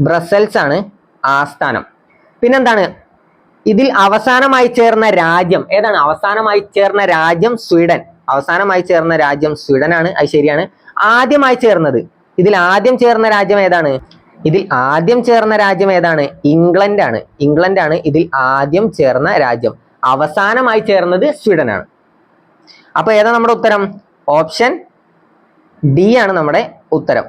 ബ്രസൽസ് ആണ് ആസ്ഥാനം. പിന്നെന്താണ്? ഇതിൽ അവസാനമായി ചേർന്ന രാജ്യം ഏതാണ്? അവസാനമായി ചേർന്ന രാജ്യം സ്വീഡൻ. അവസാനമായി ചേർന്ന രാജ്യം സ്വീഡൻ ആണ്. അത് ശരിയാണ്. ആദ്യമായി ചേർന്നത്, ഇതിൽ ആദ്യം ചേർന്ന രാജ്യം ഏതാണ്? ഇതിൽ ആദ്യം ചേർന്ന രാജ്യം ഏതാണ്? ഇംഗ്ലണ്ട് ആണ്. ഇംഗ്ലണ്ട് ആണ് ഇതിൽ ആദ്യം ചേർന്ന രാജ്യം. അവസാനമായി ചേർന്നത് സ്വീഡൻ ആണ്. അപ്പൊ ഏതാ നമ്മുടെ ഉത്തരം? ഓപ്ഷൻ ഡി ആണ് നമ്മുടെ ഉത്തരം.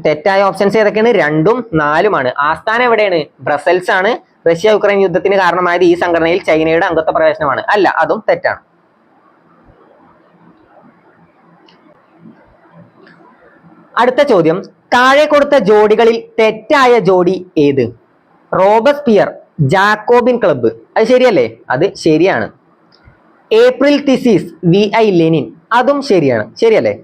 തെറ്റായ ഓപ്ഷൻസ് ഏതൊക്കെയാണ്? 2ഉം 4ഉമാണ്. ആസ്ഥാനം എവിടെയാണ്? ബ്രസൽസ് ആണ്. റഷ്യ യുക്രൈൻ യുദ്ധത്തിന് കാരണമായത് ഈ സംഘടനയിൽ ചൈനയുടെ അംഗത്വ പ്രവേശനമാണ്. അല്ല, അതും തെറ്റാണ്. അടുത്ത ചോദ്യം, താഴെ കൊടുത്ത ജോഡികളിൽ തെറ്റായ ജോഡി ഏത്? Robespierre, Jacobin club. അത് ശരിയല്ലേ? അത് ശരിയാണ്. April theses, VI Lenin. അതും ശരിയാണ്. ശരിയല്ലേ?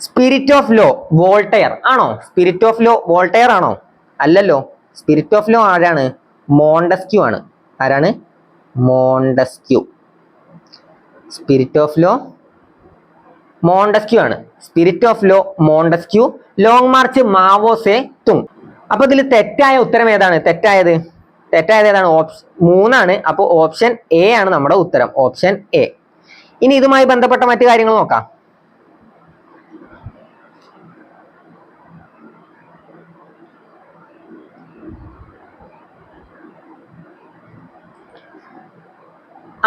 സ്പിരിറ്റ് ഓഫ് ലോ, വോൾട്ടയർ ആണോ? സ്പിരിറ്റ് ഓഫ് ലോ വോൾട്ടയർ ആണോ? അല്ലല്ലോ. സ്പിരിറ്റ് ഓഫ് ലോ ആരാണ്? മോണ്ടസ്ക്യൂ ആണ്. ആരാണ്? Montesquieu. Spirit of law Montesquieu ആണ്. Spirit of law Montesquieu. Long March Mao Tse Tung. അപ്പൊ ഇതിൽ തെറ്റായ ഉത്തരം ഏതാണ്? തെറ്റായത് ഏതാണ്? ഓപ്ഷൻ 3 ആണ്. അപ്പോൾ ഓപ്ഷൻ എ ആണ് നമ്മുടെ ഉത്തരം. Option A. ഇനി ഇതുമായി ബന്ധപ്പെട്ട മറ്റു കാര്യങ്ങൾ നോക്കാം.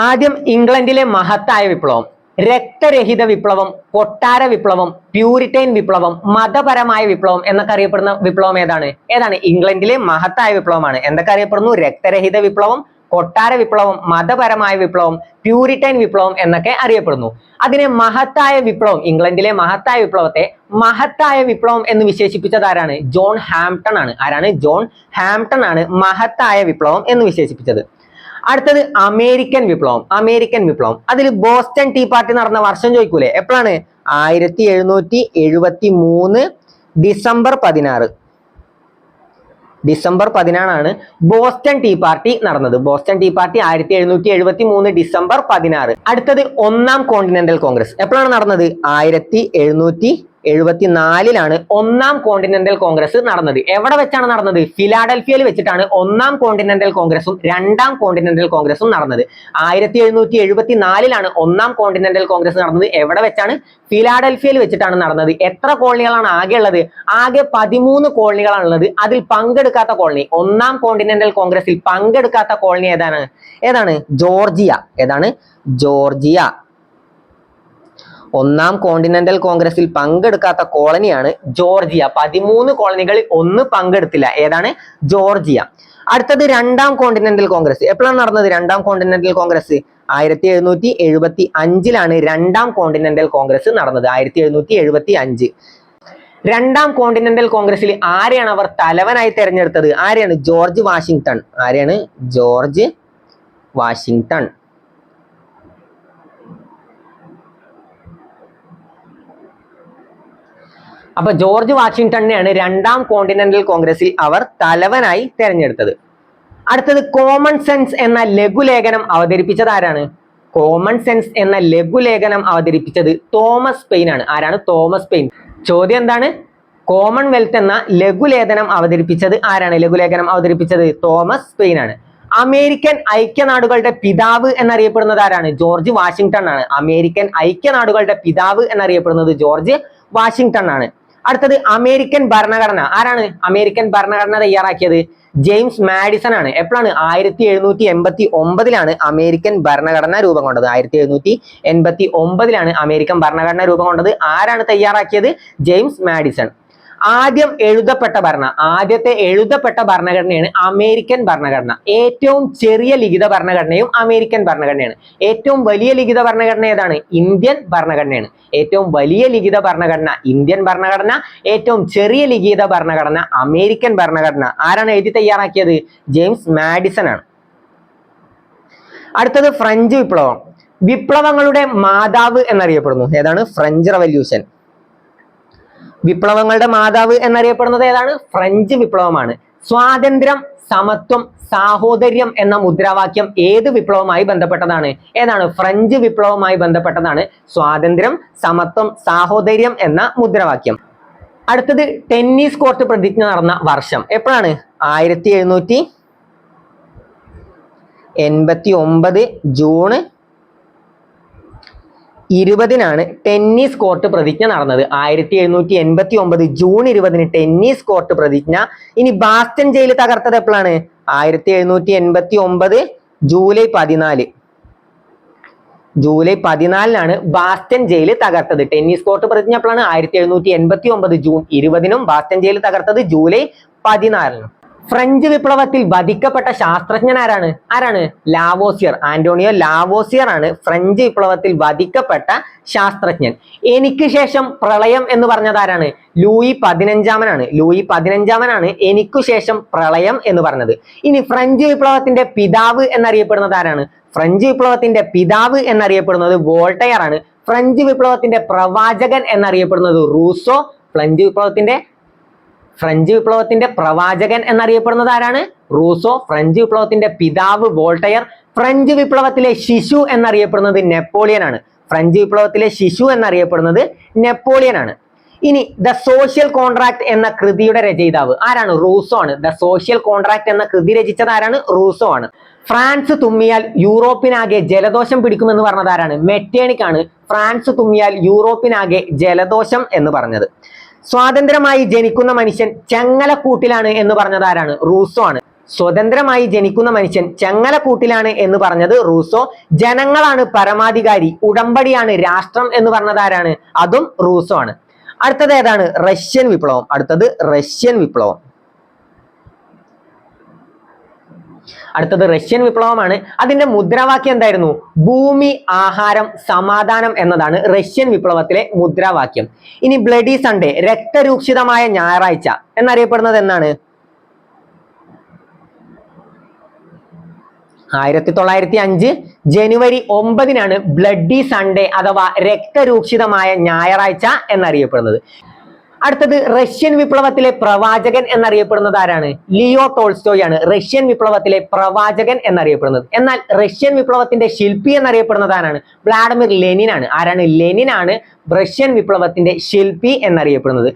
ആദ്യം ഇംഗ്ലണ്ടിലെ മഹത്തായ വിപ്ലവം. രക്തരഹിത വിപ്ലവം, കൊട്ടാര വിപ്ലവം, പ്യൂരിറ്റൈൻ വിപ്ലവം, മതപരമായ വിപ്ലവം എന്നൊക്കെ അറിയപ്പെടുന്ന വിപ്ലവം ഏതാണ്? ഇംഗ്ലണ്ടിലെ മഹത്തായ വിപ്ലവമാണ്. എന്തൊക്കെ അറിയപ്പെടുന്നു? രക്തരഹിത വിപ്ലവം, കൊട്ടാര വിപ്ലവം, മതപരമായ വിപ്ലവം, പ്യൂരിറ്റൈൻ വിപ്ലവം എന്നൊക്കെ അറിയപ്പെടുന്നു. അതിനെ മഹത്തായ വിപ്ലവം, ഇംഗ്ലണ്ടിലെ മഹത്തായ വിപ്ലവത്തെ മഹത്തായ വിപ്ലവം എന്ന് വിശേഷിപ്പിച്ചത് ആരാണ്? ജോൺ ഹാംപ്ടൺ ആണ്. ആരാണ്? ജോൺ ഹാംപ്ടൺ ആണ് മഹത്തായ വിപ്ലവം എന്ന് വിശേഷിപ്പിച്ചത്. അടുത്തത് അമേരിക്കൻ വിപ്ലവം. അതിൽ ബോസ്റ്റൺ ടീ പാർട്ടി നടന്ന വർഷം ചോദിക്കൂലേ? എപ്പോഴാണ്? 1773 December 16. December 16 Boston tea party നടന്നത്. Boston tea party 1773 December 16. അടുത്തത് ഒന്നാം കോണ്ടിനെന്റൽ കോൺഗ്രസ് എപ്പോഴാണ് നടന്നത്? 1774 ഒന്നാം കോണ്ടിനെന്റൽ കോൺഗ്രസ് നടന്നത്. എവിടെ വെച്ചാണ് നടന്നത്? ഫിലാഡൽഫിയയിൽ വെച്ചിട്ടാണ് ഒന്നാം കോണ്ടിനെന്റൽ കോൺഗ്രസും രണ്ടാം കോണ്ടിനെന്റൽ കോൺഗ്രസും നടന്നത്. 1774 ഒന്നാം കോണ്ടിനെന്റൽ കോൺഗ്രസ് നടന്നത്. എവിടെ വെച്ചാണ്? ഫിലാഡൽഫിയയിൽ വെച്ചിട്ടാണ് നടന്നത്. എത്ര കോളനികളാണ് ആകെ ഉള്ളത്? ആകെ 13 കോളനികളാണ് ഉള്ളത്. അതിൽ പങ്കെടുക്കാത്ത കോളനി, ഒന്നാം കോണ്ടിനെന്റൽ കോൺഗ്രസിൽ പങ്കെടുക്കാത്ത കോളനി ഏതാണ്? ജോർജിയ. ജോർജിയ. ഒന്നാം കോണ്ടിനെന്റൽ കോൺഗ്രസിൽ പങ്കെടുക്കാത്ത കോളനിയാണ് ജോർജിയ. 13 കോളനികളിൽ ഒന്ന് പങ്കെടുത്തില്ല. ഏതാണ്? ജോർജിയ. അടുത്തത് രണ്ടാം കോണ്ടിനെന്റൽ കോൺഗ്രസ് എപ്പോഴാണ് നടന്നത്? രണ്ടാം കോണ്ടിനെന്റൽ കോൺഗ്രസ് 1775 രണ്ടാം കോണ്ടിനെന്റൽ കോൺഗ്രസ് നടന്നത്. 1775. രണ്ടാം കോണ്ടിനെന്റൽ കോൺഗ്രസിൽ ആരെയാണ് അവർ തലവനായി തെരഞ്ഞെടുത്തത്? ആരെയാണ്? George Washington. ആരെയാണ്? George Washington. അപ്പൊ ജോർജ് വാഷിംഗ്ടണിനെയാണ് രണ്ടാം കോണ്ടിനെന്റൽ കോൺഗ്രസിൽ അവർ തലവനായി തെരഞ്ഞെടുത്തത്. അടുത്തത് കോമൺ സെൻസ് എന്ന ലഘുലേഖനം അവതരിപ്പിച്ചത് ആരാണ്? കോമൺ സെൻസ് എന്ന ലഘുലേഖനം അവതരിപ്പിച്ചത് തോമസ് പെയിൻ ആണ്. ആരാണ്? Thomas pain. ചോദ്യം എന്താണ്? കോമൺവെൽത്ത് എന്ന ലഘുലേഖനം അവതരിപ്പിച്ചത് ആരാണ്? ലഘുലേഖനം അവതരിപ്പിച്ചത് തോമസ് പെയിൻ ആണ്. അമേരിക്കൻ ഐക്യനാടുകളുടെ പിതാവ് എന്നറിയപ്പെടുന്നത് ആരാണ്? ജോർജ് വാഷിംഗ്ടൺ ആണ്. അമേരിക്കൻ ഐക്യനാടുകളുടെ പിതാവ് എന്നറിയപ്പെടുന്നത് ജോർജ് വാഷിംഗ്ടൺ ആണ്. അടുത്തത് അമേരിക്കൻ ഭരണഘടന. ആരാണ് അമേരിക്കൻ ഭരണഘടന തയ്യാറാക്കിയത്? ജെയിംസ് മാഡിസൺ ആണ്. എപ്പോഴാണ്? 1789 അമേരിക്കൻ ഭരണഘടന രൂപം കൊണ്ടത്. 1789 അമേരിക്കൻ ഭരണഘടന രൂപം കൊണ്ടത്. ആരാണ് തയ്യാറാക്കിയത്? James Madison. ആദ്യത്തെ എഴുതപ്പെട്ട ഭരണഘടനയാണ് അമേരിക്കൻ ഭരണഘടന. ഏറ്റവും ചെറിയ ലിഖിത ഭരണഘടനയും അമേരിക്കൻ ഭരണഘടനയാണ്. ഏറ്റവും വലിയ ലിഖിത ഭരണഘടന ഏതാണ്? ഇന്ത്യൻ ഭരണഘടനയാണ്. ഏറ്റവും വലിയ ലിഖിത ഭരണഘടന ഇന്ത്യൻ ഭരണഘടന, ഏറ്റവും ചെറിയ ലിഖിത ഭരണഘടന അമേരിക്കൻ ഭരണഘടന. ആരാണ് എഴുതി തയ്യാറാക്കിയത്? ജെയിംസ് മാഡിസൺ ആണ്. അടുത്തത് ഫ്രഞ്ച് വിപ്ലവം. വിപ്ലവങ്ങളുടെ മാതാവ് എന്നറിയപ്പെടുന്നു. ഏതാണ്? French revolution. വിപ്ലവങ്ങളുടെ മാതാവ് എന്നറിയപ്പെടുന്നത് ഏതാണ്? ഫ്രഞ്ച് വിപ്ലവമാണ്. സ്വാതന്ത്ര്യം, സമത്വം, സാഹോദര്യം എന്ന മുദ്രാവാക്യം ഏത് വിപ്ലവവുമായി ബന്ധപ്പെട്ടതാണ്? ഏതാണ്? ഫ്രഞ്ച് വിപ്ലവവുമായി ബന്ധപ്പെട്ടതാണ് സ്വാതന്ത്ര്യം, സമത്വം, സാഹോദര്യം എന്ന മുദ്രാവാക്യം. അടുത്തത് ടെന്നീസ് കോർട്ട് പ്രതിജ്ഞ നടന്ന വർഷം എപ്പോഴാണ്? 1789 ജൂൺ 20 ടെന്നീസ് കോർട്ട് പ്രതിജ്ഞ നടന്നത്. 1789 ജൂൺ 20 ടെന്നീസ് കോർട്ട് പ്രതിജ്ഞ. ഇനി ബാസ്റ്റൺ ജയിൽ തകർത്തത് എപ്പോഴാണ്? 1789 ജൂലൈ 14. ജൂലൈ 14 ബാസ്റ്റൺ ജയിൽ തകർത്തത്. ടെന്നീസ് കോർട്ട് പ്രതിജ്ഞ എപ്പോഴാണ്? 1789 ജൂൺ 20 ബാസ്റ്റൺ ജയിൽ തകർത്തത് ജൂലൈ 14. ഫ്രഞ്ച് വിപ്ലവത്തിൽ വധിക്കപ്പെട്ട ശാസ്ത്രജ്ഞൻ ആരാണ്? ലാവോസിയർ. ആന്റോണിയോ ലാവോസിയർ ആണ് ഫ്രഞ്ച് വിപ്ലവത്തിൽ വധിക്കപ്പെട്ട ശാസ്ത്രജ്ഞൻ. എനിക്ക് ശേഷം പ്രളയം എന്ന് പറഞ്ഞത് ആരാണ്? ലൂയി 15 ലൂയി 15 എനിക്കു ശേഷം പ്രളയം എന്ന് പറഞ്ഞത്. ഇനി ഫ്രഞ്ച് വിപ്ലവത്തിന്റെ പിതാവ് എന്നറിയപ്പെടുന്നത് ആരാണ്? ഫ്രഞ്ച് വിപ്ലവത്തിന്റെ പിതാവ് എന്നറിയപ്പെടുന്നത് വോൾട്ടയർ ആണ്. ഫ്രഞ്ച് വിപ്ലവത്തിന്റെ പ്രവാചകൻ എന്നറിയപ്പെടുന്നത് റൂസോ. ഫ്രഞ്ച് വിപ്ലവത്തിന്റെ പ്രവാചകൻ എന്നറിയപ്പെടുന്നത് ആരാണ്? റൂസോ. ഫ്രഞ്ച് വിപ്ലവത്തിന്റെ പിതാവ് വോൾട്ടയർ. ഫ്രഞ്ച് വിപ്ലവത്തിലെ ശിശു എന്നറിയപ്പെടുന്നത് നെപ്പോളിയൻ ആണ്. ഫ്രഞ്ച് വിപ്ലവത്തിലെ ശിശു എന്നറിയപ്പെടുന്നത് നെപ്പോളിയൻ ആണ്. ഇനി ദ സോഷ്യൽ കോൺട്രാക്ട് എന്ന കൃതിയുടെ രചയിതാവ് ആരാണ്? റൂസോ ആണ്. ദ സോഷ്യൽ കോൺട്രാക്ട് എന്ന കൃതി രചിച്ചത് ആരാണ്? റൂസോ ആണ്. ഫ്രാൻസ് തുമ്മിയാൽ യൂറോപ്പിനാകെ ജലദോഷം പിടിക്കുമെന്ന് പറഞ്ഞത് ആരാണ്? മെറ്റേണിക് ആണ് ഫ്രാൻസ് തുമ്മിയാൽ യൂറോപ്പിനാകെ ജലദോഷം എന്ന് പറഞ്ഞത്. സ്വാതന്ത്ര്യമായി ജനിക്കുന്ന മനുഷ്യൻ ചങ്ങലക്കൂട്ടിലാണ് എന്ന് പറഞ്ഞത് ആരാണ്? റൂസോ ആണ്. സ്വതന്ത്രമായി ജനിക്കുന്ന മനുഷ്യൻ ചങ്ങലക്കൂട്ടിലാണ് എന്ന് പറഞ്ഞത് റൂസോ. ജനങ്ങളാണ് പരമാധികാരി, ഉടമ്പടിയാണ് രാഷ്ട്രം എന്ന് പറഞ്ഞത് ആരാണ്? അതും റൂസോ ആണ്. അടുത്തത് ഏതാണ്? റഷ്യൻ വിപ്ലവം. അടുത്തത് റഷ്യൻ വിപ്ലവം. അടുത്തത് റഷ്യൻ വിപ്ലവമാണ്. അതിന്റെ മുദ്രാവാക്യം എന്തായിരുന്നു? ഭൂമി, ആഹാരം, സമാധാനം എന്നതാണ് റഷ്യൻ വിപ്ലവത്തിലെ മുദ്രാവാക്യം. ഇനി ബ്ലഡി സൺഡേ, രക്തരൂക്ഷിതമായ ഞായറാഴ്ച എന്നറിയപ്പെടുന്നത് എന്നാണ്? 1905 ജനുവരി 9 ബ്ലഡി സൺഡേ അഥവാ രക്തരൂക്ഷിതമായ ഞായറാഴ്ച എന്നറിയപ്പെടുന്നത്. അടുത്തത് റഷ്യൻ വിപ്ലവത്തിലെ പ്രവാചകൻ എന്നറിയപ്പെടുന്നത് ആരാണ്? ലിയോ ടോൾസ്റ്റോയ് ആണ് റഷ്യൻ വിപ്ലവത്തിലെ പ്രവാചകൻ എന്നറിയപ്പെടുന്നത്. എന്നാൽ റഷ്യൻ വിപ്ലവത്തിന്റെ ശില്പി എന്നറിയപ്പെടുന്നത് ആരാണ്? വ്ളാഡിമിർ ലെനിൻ ആണ്. ആരാണ്? ലെനിൻ ആണ് റഷ്യൻ വിപ്ലവത്തിന്റെ ശില്പി എന്നറിയപ്പെടുന്നത്.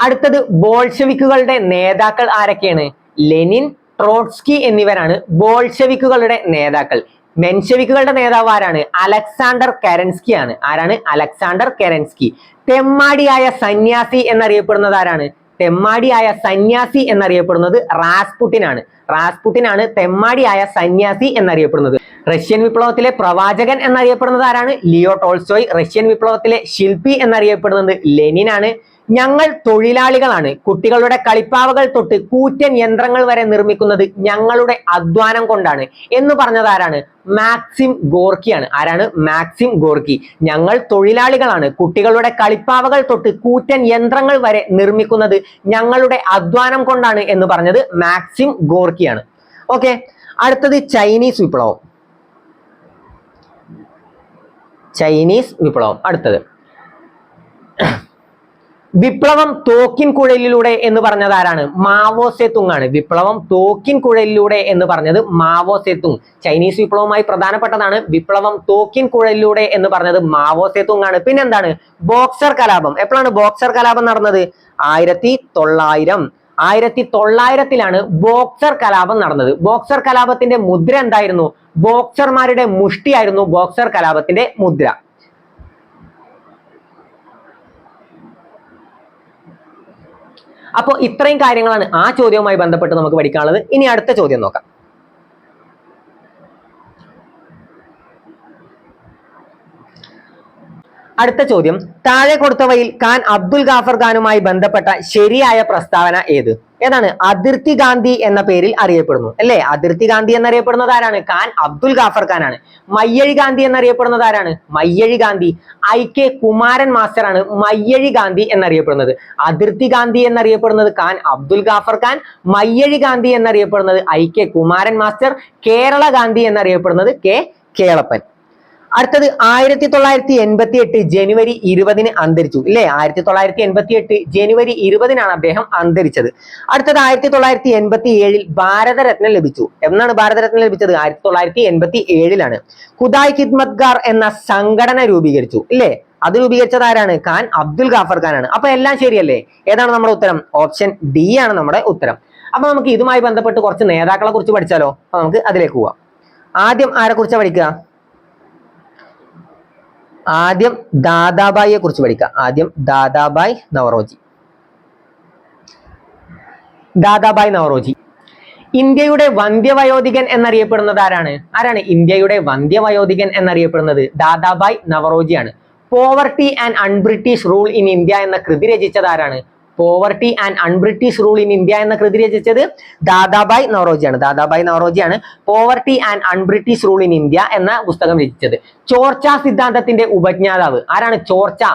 അടുത്തത് ബോൾഷെവിക്കുകളുടെ നേതാക്കൾ ആരൊക്കെയാണ്? ലെനിൻ, ട്രോട്സ്കി എന്നിവരാണ് ബോൾഷെവിക്കുകളുടെ നേതാക്കൾ. മെൻഷെവിക്കുകളുടെ നേതാവ് ആരാണ്? അലക്സാണ്ടർ കെരൻസ്കി ആണ്. ആരാണ്? Alexander Kerensky. തെമ്മാടിയായ സന്യാസി എന്നറിയപ്പെടുന്നത് ആരാണ്? തെമ്മാടിയായ സന്യാസി എന്നറിയപ്പെടുന്നത് റാസ്പുട്ടിൻ ആണ്. റാസ്പുട്ടിൻ ആണ് തെമ്മാടിയായ സന്യാസി എന്നറിയപ്പെടുന്നത്. റഷ്യൻ വിപ്ലവത്തിലെ പ്രവാചകൻ എന്നറിയപ്പെടുന്നത് ആരാണ്? Leo Tolstoy. റഷ്യൻ വിപ്ലവത്തിലെ ശില്പി എന്നറിയപ്പെടുന്നത് ലെനിൻ ആണ്. ഞങ്ങൾ തൊഴിലാളികളാണ്, കുട്ടികളുടെ കളിപ്പാവകൾ തൊട്ട് കൂറ്റൻ യന്ത്രങ്ങൾ വരെ നിർമ്മിക്കുന്നത് ഞങ്ങളുടെ അധ്വാനം കൊണ്ടാണ് എന്ന് പറഞ്ഞത് ആരാണ്? മാക്സിം ഗോർക്കി ആണ്. ആരാണ്? Maxim Gorky. ഞങ്ങൾ തൊഴിലാളികളാണ്, കുട്ടികളുടെ കളിപ്പാവകൾ തൊട്ട് കൂറ്റൻ യന്ത്രങ്ങൾ വരെ നിർമ്മിക്കുന്നത് ഞങ്ങളുടെ അധ്വാനം കൊണ്ടാണ് എന്ന് പറഞ്ഞത് മാക്സിം ഗോർക്കി ആണ്. ഓക്കെ, അടുത്തത് ചൈനീസ് വിപ്ലവം. ചൈനീസ് വിപ്ലവം. അടുത്തത് വിപ്ലവം തോക്കിൻ കുഴലിലൂടെ എന്ന് പറഞ്ഞത് ആരാണ്? മാവോ സേതുങ് ആണ്. വിപ്ലവം തോക്കിൻ കുഴലിലൂടെ എന്ന് പറഞ്ഞത് മാവോ സേതുങ്. ചൈനീസ് വിപ്ലവവുമായി പ്രധാനപ്പെട്ടതാണ്. വിപ്ലവം തോക്കിൻ കുഴലിലൂടെ എന്ന് പറഞ്ഞത് മാവോ സേതുങ് ആണ്. പിന്നെന്താണ്? ബോക്സർ കലാപം. എപ്പോഴാണ് ബോക്സർ കലാപം നടന്നത്? 1900 ബോക്സർ കലാപം നടന്നത്. ബോക്സർ കലാപത്തിന്റെ മുദ്ര എന്തായിരുന്നു? ബോക്സർമാരുടെ മുഷ്ടിയായിരുന്നു ബോക്സർ കലാപത്തിന്റെ മുദ്ര. അപ്പോൾ ഇത്രയും കാര്യങ്ങളാണ് ആ ചോദ്യവുമായി ബന്ധപ്പെട്ട് നമുക്ക് പഠിക്കാനുള്ളത്. ഇനി അടുത്ത ചോദ്യം നോക്കാം. അടുത്ത ചോദ്യം, താഴെ കൊടുത്തവയിൽ ഖാൻ അബ്ദുൽ ഗാഫർ ഖാനുമായി ബന്ധപ്പെട്ട ശരിയായ പ്രസ്താവന ഏത്? ഏതാണ്? അതിർത്തി ഗാന്ധി എന്ന പേരിൽ അറിയപ്പെടുന്നു അല്ലെ? അതിർത്തി ഗാന്ധി എന്നറിയപ്പെടുന്നത് ആരാണ്? ഖാൻ അബ്ദുൽ ഗാഫർ ഖാൻ ആണ്. മയ്യഴി ഗാന്ധി എന്നറിയപ്പെടുന്നത് ആരാണ്? മയ്യഴി ഗാന്ധി. IK കുമാരൻ മാസ്റ്റർ ആണ് മയ്യഴി ഗാന്ധി എന്നറിയപ്പെടുന്നത്. അതിർത്തി ഗാന്ധി എന്നറിയപ്പെടുന്നത് ഖാൻ അബ്ദുൽ ഗാഫർ ഖാൻ. മയ്യഴി ഗാന്ധി എന്നറിയപ്പെടുന്നത് IK കുമാരൻ മാസ്റ്റർ. കേരള ഗാന്ധി എന്നറിയപ്പെടുന്നത് K കേളപ്പൻ. അടുത്തത് 1988 ജനുവരി 20 അന്തരിച്ചു ഇല്ലേ? 1988 ജനുവരി 20 അദ്ദേഹം അന്തരിച്ചത്. അടുത്തത് 1987 ഭാരതരത്നം ലഭിച്ചു. എന്നാണ് ഭാരതരത്നം ലഭിച്ചത്? 1987 ഖുദായ് ഖിദ്മത്ഗാർ എന്ന സംഘടന രൂപീകരിച്ചു ഇല്ലേ? അത് രൂപീകരിച്ചത് ആരാണ്? ഖാൻ അബ്ദുൽ ഗാഫർ ഖാൻ ആണ്. അപ്പൊ എല്ലാം ശരിയല്ലേ? ഏതാണ് നമ്മുടെ ഉത്തരം? ഓപ്ഷൻ D ആണ് നമ്മുടെ ഉത്തരം. അപ്പൊ നമുക്ക് ഇതുമായി ബന്ധപ്പെട്ട് കുറച്ച് നേതാക്കളെ കുറിച്ച് പഠിച്ചാലോ? അപ്പൊ നമുക്ക് അതിലേക്ക് പോവാം. ആദ്യം ആരെ കുറിച്ചാ പഠിക്കുക? ആദ്യം ദാദാബായിയെ കുറിച്ച് പഠിക്കാം. ആദ്യം ദാദാബായ് നവറോജി. ദാദാബായ് നവറോജി ഇന്ത്യയുടെ വന്ധ്യവയോധികൻ എന്നറിയപ്പെടുന്നത് ആരാണ്? ഇന്ത്യയുടെ വന്ധ്യവയോധികൻ എന്നറിയപ്പെടുന്നത് ദാദാബായ് നവറോജിയാണ്. Poverty and unBritish rule in India എന്ന കൃതി രചിച്ചത് ആരാണ്? Poverty and unBritish rule in India എന്ന കൃതി രചിച്ചത് ദാദാബായ് നവറോജിയാണ്. ദാദാബായ് നവറോജിയാണ് poverty and unBritish rule in India എന്ന പുസ്തകം രചിച്ചത്. ചോർച്ച സിദ്ധാന്തത്തിന്റെ ഉപജ്ഞാതാവ് ആരാണ്?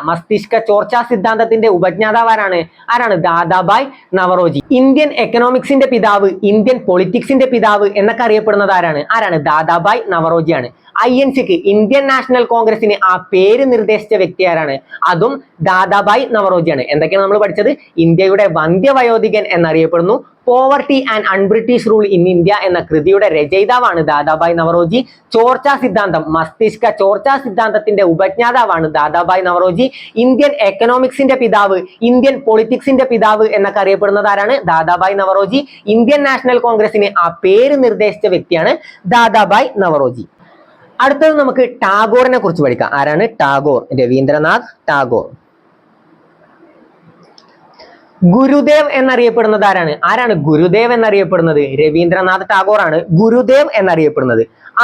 മസ്തിഷ്ക ചോർച്ച സിദ്ധാന്തത്തിന്റെ ഉപജ്ഞാതാവ് ആരാണ്? ദാദാബായ് നവറോജി. ഇന്ത്യൻ എക്കണോമിക്സിന്റെ പിതാവ്, ഇന്ത്യൻ പൊളിറ്റിക്സിന്റെ പിതാവ് എന്നൊക്കെ അറിയപ്പെടുന്നത് ആരാണ്? ദാദാബായ് നവറോജിയാണ്. INCക്ക് ഇന്ത്യൻ നാഷണൽ കോൺഗ്രസിന് ആ പേര് നിർദ്ദേശിച്ച വ്യക്തി ആരാണ്? അതും ദാദാബായ് നവറോജിയാണ്. എന്തൊക്കെയാണ് നമ്മൾ പഠിച്ചത്? ഇന്ത്യയുടെ വന്ധ്യവയോധികൻ എന്നറിയപ്പെടുന്നു, poverty and unBritish rule in India എന്ന കൃതിയുടെ രചയിതാവാണ് ദാദാഭായ് നവറോജി. ചോർച്ചാ സിദ്ധാന്തം, മസ്തിഷ്ക ചോർച്ചാ സിദ്ധാന്തത്തിന്റെ ഉപജ്ഞാതാവാണ് ദാദാഭായ് നവറോജി. ഇന്ത്യൻ എക്കണോമിക്സിന്റെ പിതാവ്, ഇന്ത്യൻ പൊളിറ്റിക്സിന്റെ പിതാവ് എന്നൊക്കെ അറിയപ്പെടുന്നത് ആരാണ്? ദാദാഭായ് നവറോജി. ഇന്ത്യൻ നാഷണൽ കോൺഗ്രസിന് ആ പേര് നിർദ്ദേശിച്ച വ്യക്തിയാണ് ദാദാഭായ് നവറോജി. അടുത്തത് നമുക്ക് ടാഗോറിനെ കുറിച്ച് പഠിക്കാം. ആരാണ് ടാഗോർ? രവീന്ദ്രനാഥ് ടാഗോർ. ഗുരുദേവ് എന്നറിയപ്പെടുന്നത് ആരാണ്? ആരാണ് ഗുരുദേവ് എന്നറിയപ്പെടുന്നത്? രവീന്ദ്രനാഥ് ടാഗോർ ആണ് ഗുരുദേവ് എന്നറിയപ്പെടുന്നത്.